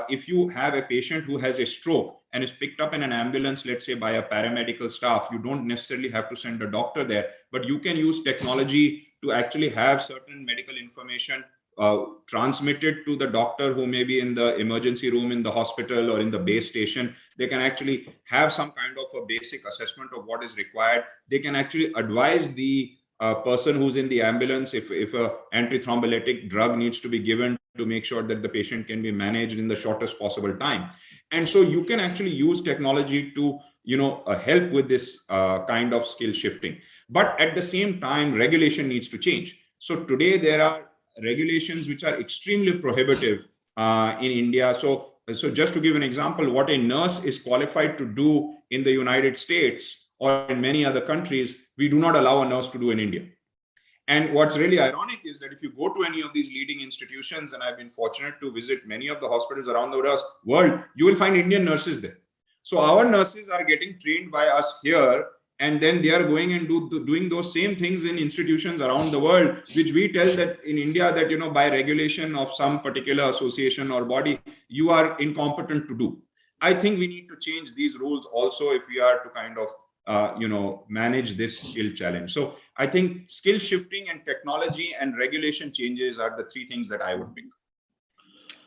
Q: if you have a patient who has a stroke and is picked up in an ambulance, let's say by a paramedical staff, you don't necessarily have to send a doctor there, but you can use technology to actually have certain medical information transmitted to the doctor who may be in the emergency room in the hospital or in the base station. They can actually have some kind of a basic assessment of what is required. They can actually advise the person who's in the ambulance if a antithrombolytic drug needs to be given to make sure that the patient can be managed in the shortest possible time. And so you can actually use technology to help with this kind of skill shifting. But at the same time, regulation needs to change. So today there are regulations which are extremely prohibitive in India. So just to give an example, what a nurse is qualified to do in the United States or in many other countries, we do not allow a nurse to do in India. And what's really ironic is that if you go to any of these leading institutions, and I've been fortunate to visit many of the hospitals around the world, you will find Indian nurses there. So our nurses are getting trained by us here, and then they are going and doing those same things in institutions around the world, which we tell that in India that, you know, by regulation of some particular association or body, you are incompetent to do. I think we need to change these rules also if we are to kind of manage this skill challenge. So I think skill shifting and technology and regulation changes are the three things that I would pick.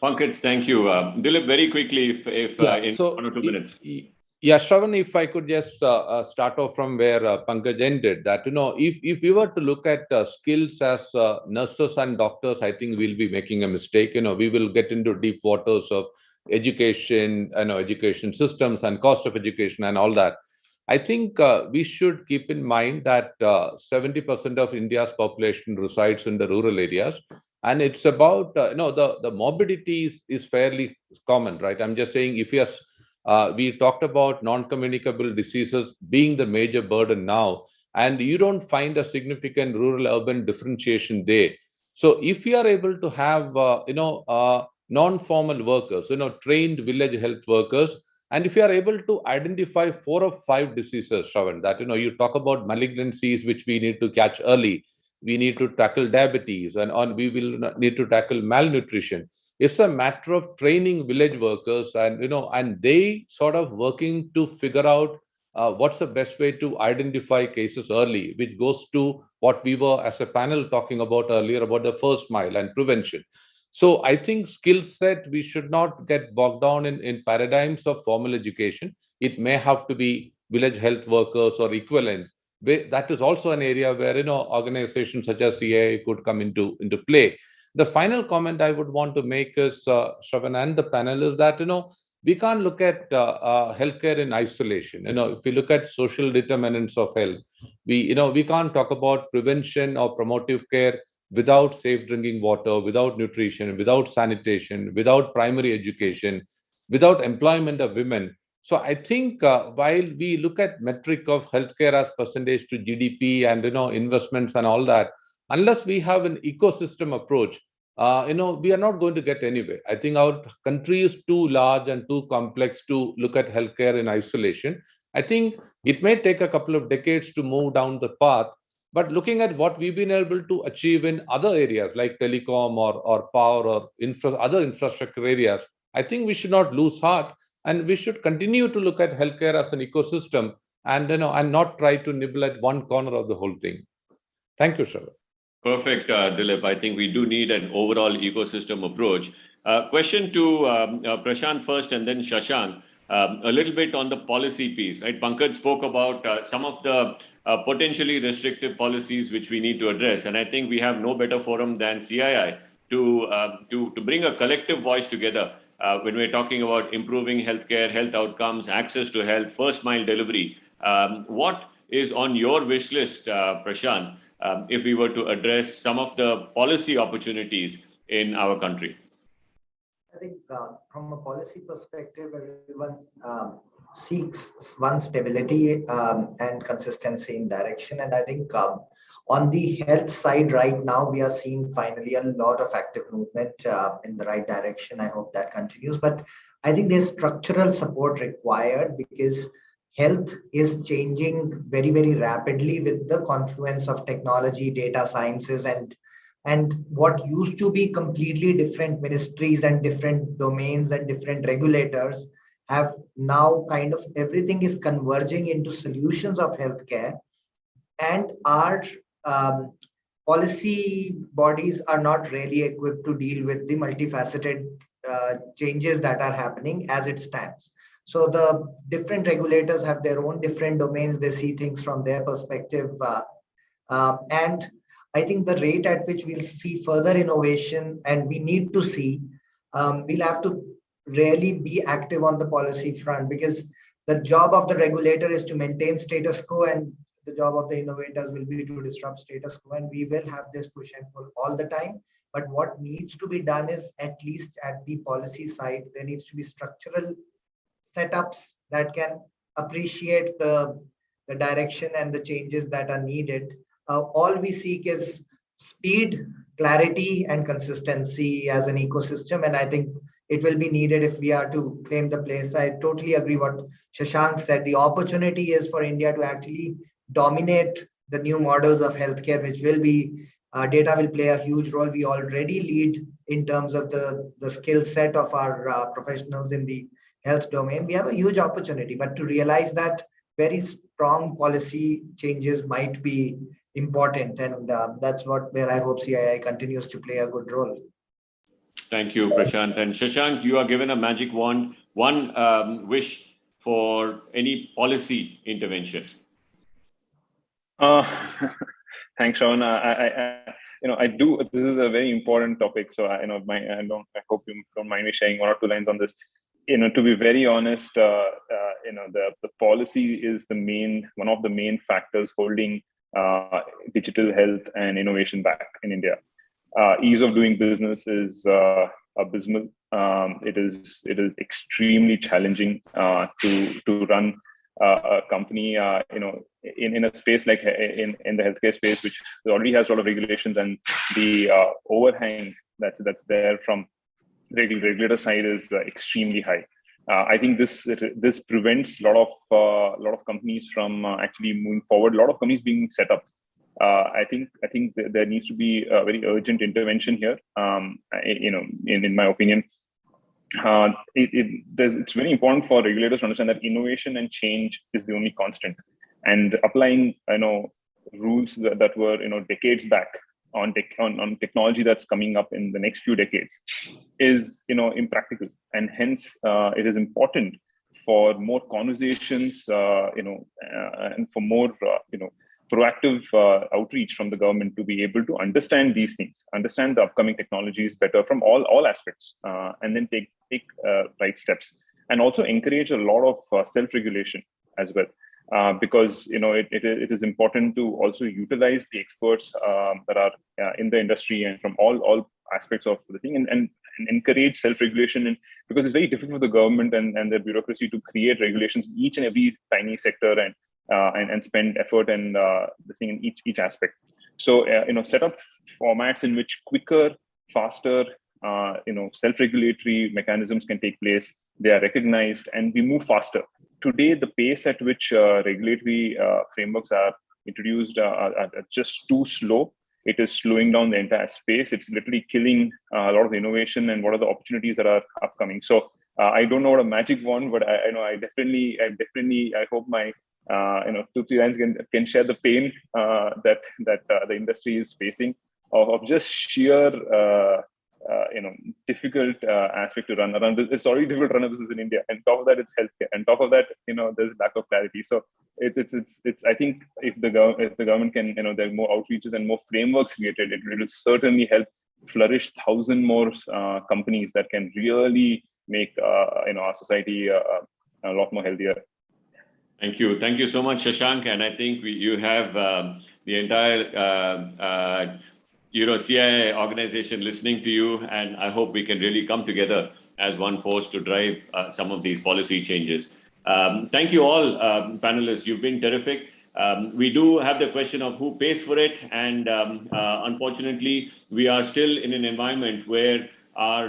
K: Pankaj, thank you. Dilip, very quickly, if in 1 or 2 minutes.
P: Yeah, Shravan, if I could just start off from where Pankaj ended, that, you know, if we were to look at skills as nurses and doctors, I think we'll be making a mistake. You know, we will get into deep waters of education, education systems and cost of education and all that. I think we should keep in mind that 70% of India's population resides in the rural areas, and it's about the morbidity is fairly common, right? I'm just saying, if we talked about non-communicable diseases being the major burden now, and you don't find a significant rural-urban differentiation there. So if we are able to have non-formal workers, trained village health workers, and if you are able to identify 4 or 5 diseases, Shravan, that, you talk about malignancies which we need to catch early, we need to tackle diabetes, and we will need to tackle malnutrition. It's a matter of training village workers, and they sort of working to figure out what's the best way to identify cases early, which goes to what we were as a panel talking about earlier about the first mile and prevention. So I think skill set, we should not get bogged down in paradigms of formal education. It may have to be village health workers or equivalents. That is also an area where, organizations such as CAI could come into play. The final comment I would want to make is, Shravan and the panel, is that, we can't look at healthcare in isolation. If we look at social determinants of health, we can't talk about prevention or promotive care without safe drinking water, without nutrition, without sanitation, without primary education, without employment of women. So I think while we look at metric of healthcare as percentage to GDP and investments and all that, unless we have an ecosystem approach, we are not going to get anywhere. I think our country is too large and too complex to look at healthcare in isolation. I think it may take a couple of decades to move down the path, but looking at what we've been able to achieve in other areas like telecom or power or other infrastructure areas, I think we should not lose heart, and we should continue to look at healthcare as an ecosystem, and not try to nibble at one corner of the whole thing. Thank you, Shravan.
K: Perfect, Dilip. I think we do need an overall ecosystem approach. Question to Prashant first, and then Shashank. A little bit on the policy piece, right? Pankaj spoke about some of the potentially restrictive policies which we need to address, and I think we have no better forum than CII to bring a collective voice together when we're talking about improving healthcare, health outcomes, access to health, first mile delivery. What is on your wish list, Prashant, if we were to address some of the policy opportunities in our country?
O: I think from a policy perspective, everyone seeks one stability and consistency in direction. And I think on the health side right now, we are seeing finally a lot of active movement in the right direction. I hope that continues. But I think there's structural support required, because health is changing very, very rapidly with the confluence of technology, data sciences, and what used to be completely different ministries and different domains and different regulators have now kind of everything is converging into solutions of healthcare. And our policy bodies are not really equipped to deal with the multifaceted changes that are happening as it stands. So the different regulators have their own different domains. They see things from their perspective. And I think the rate at which we'll see further innovation, and we need to see, we'll have to really be active on the policy front, because the job of the regulator is to maintain status quo, and the job of the innovators will be to disrupt status quo. And we will have this push and pull all the time. But what needs to be done is, at least at the policy side, there needs to be structural setups that can appreciate the direction and the changes that are needed. All we seek is speed, clarity, and consistency as an ecosystem. And I think it will be needed if we are to claim the place. I totally agree what Shashank said. The opportunity is for India to actually dominate the new models of healthcare, which will be data will play a huge role. We already lead in terms of the skill set of our professionals in the health domain. We have a huge opportunity, but to realize that very strong policy changes might be important, and that's where I hope CII continues to play a good role.
K: Thank you, Prashant. And Shashank, you are given a magic wand. One wish for any policy intervention.
R: Thanks, Sean. I do. This is a very important topic, so I hope you don't mind me sharing 1 or 2 lines on this. To be very honest, the policy is one of the main factors holding digital health and innovation back in India. Ease of doing business is abysmal. It is extremely challenging to run a company, in a space like in the healthcare space, which already has a lot of regulations, and the overhang that's there from regulator side is extremely high. I think this prevents a lot of companies from actually moving forward. A lot of companies being set up. I think there needs to be a very urgent intervention here. In my opinion, it's very important for regulators to understand that innovation and change is the only constant, and applying rules that were decades back on technology that's coming up in the next few decades is impractical, and hence it is important for more conversations and for more proactive outreach from the government to be able to understand these things, understand the upcoming technologies better from all aspects, and then take right steps, and also encourage a lot of self-regulation as well. Because it is important to also utilize the experts that are in the industry and from all aspects of the thing, and encourage self-regulation. And because it's very difficult for the government and the bureaucracy to create regulations in each and every tiny sector and spend effort and the thing in each aspect. So set up formats in which quicker, faster, self-regulatory mechanisms can take place. They are recognized, and we move faster. Today, the pace at which regulatory frameworks are introduced are just too slow. It is slowing down the entire space. It's literally killing a lot of innovation and what are the opportunities that are upcoming. So I don't know what a magic wand, but I definitely hope my 2-3 lines can share the pain that the industry is facing of just sheer difficult aspect to run around. It's already difficult to run a business in India, and top of that, it's healthcare, and top of that, there's lack of clarity. So it's I think if the government can, there are more outreaches and more frameworks created, it will certainly help flourish 1,000 more companies that can really make our society a lot more healthier.
K: Thank you so much, Shashank. And I think you have the entire CII organization listening to you, and I hope we can really come together as one force to drive some of these policy changes. Thank you all, panelists. You've been terrific. We do have the question of who pays for it, and unfortunately, we are still in an environment where our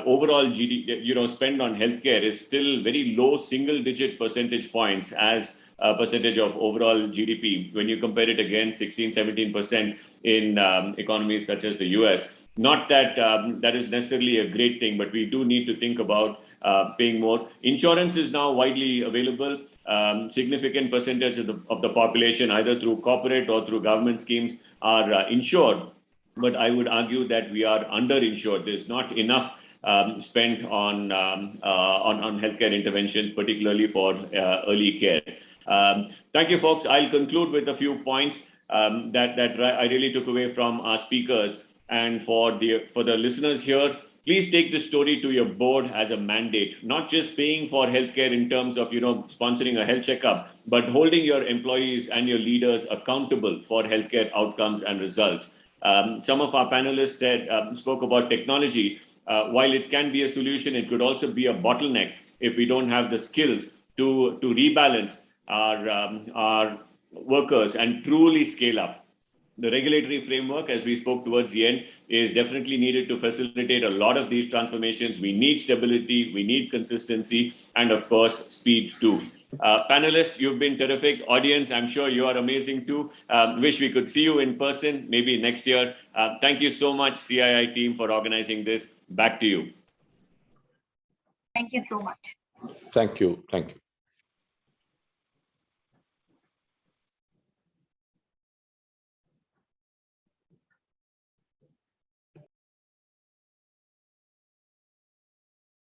K: overall GDP, spend on healthcare is still very low single-digit percentage points as a percentage of overall GDP. When you compare it against 16-17% in economies such as the US, not that that is necessarily a great thing, but we do need to think about paying more. Insurance is now widely available. Significant percentage of the population, either through corporate or through government schemes, are insured. But I would argue that we are underinsured. There's not enough spent on healthcare interventions, particularly for early care. Thank you, folks. I'll conclude with a few points that I really took away from our speakers. And for the listeners here, please take this story to your board as a mandate, not just paying for healthcare in terms of sponsoring a health checkup, but holding your employees and your leaders accountable for healthcare outcomes and results. Some of our panelists spoke about technology. While it can be a solution, it could also be a bottleneck if we don't have the skills to rebalance our workers and truly scale up. the regulatory framework, as we spoke towards the end, is definitely needed to facilitate a lot of these transformations. We need stability, we need consistency, and of course, speed too. Panelists, you've been terrific. Audience, I'm sure you are amazing too. Wish we could see you in person, maybe next year. Thank you so much, CII team, for organizing this. Back to you.
N: Thank you so much.
P: Thank you. Thank you.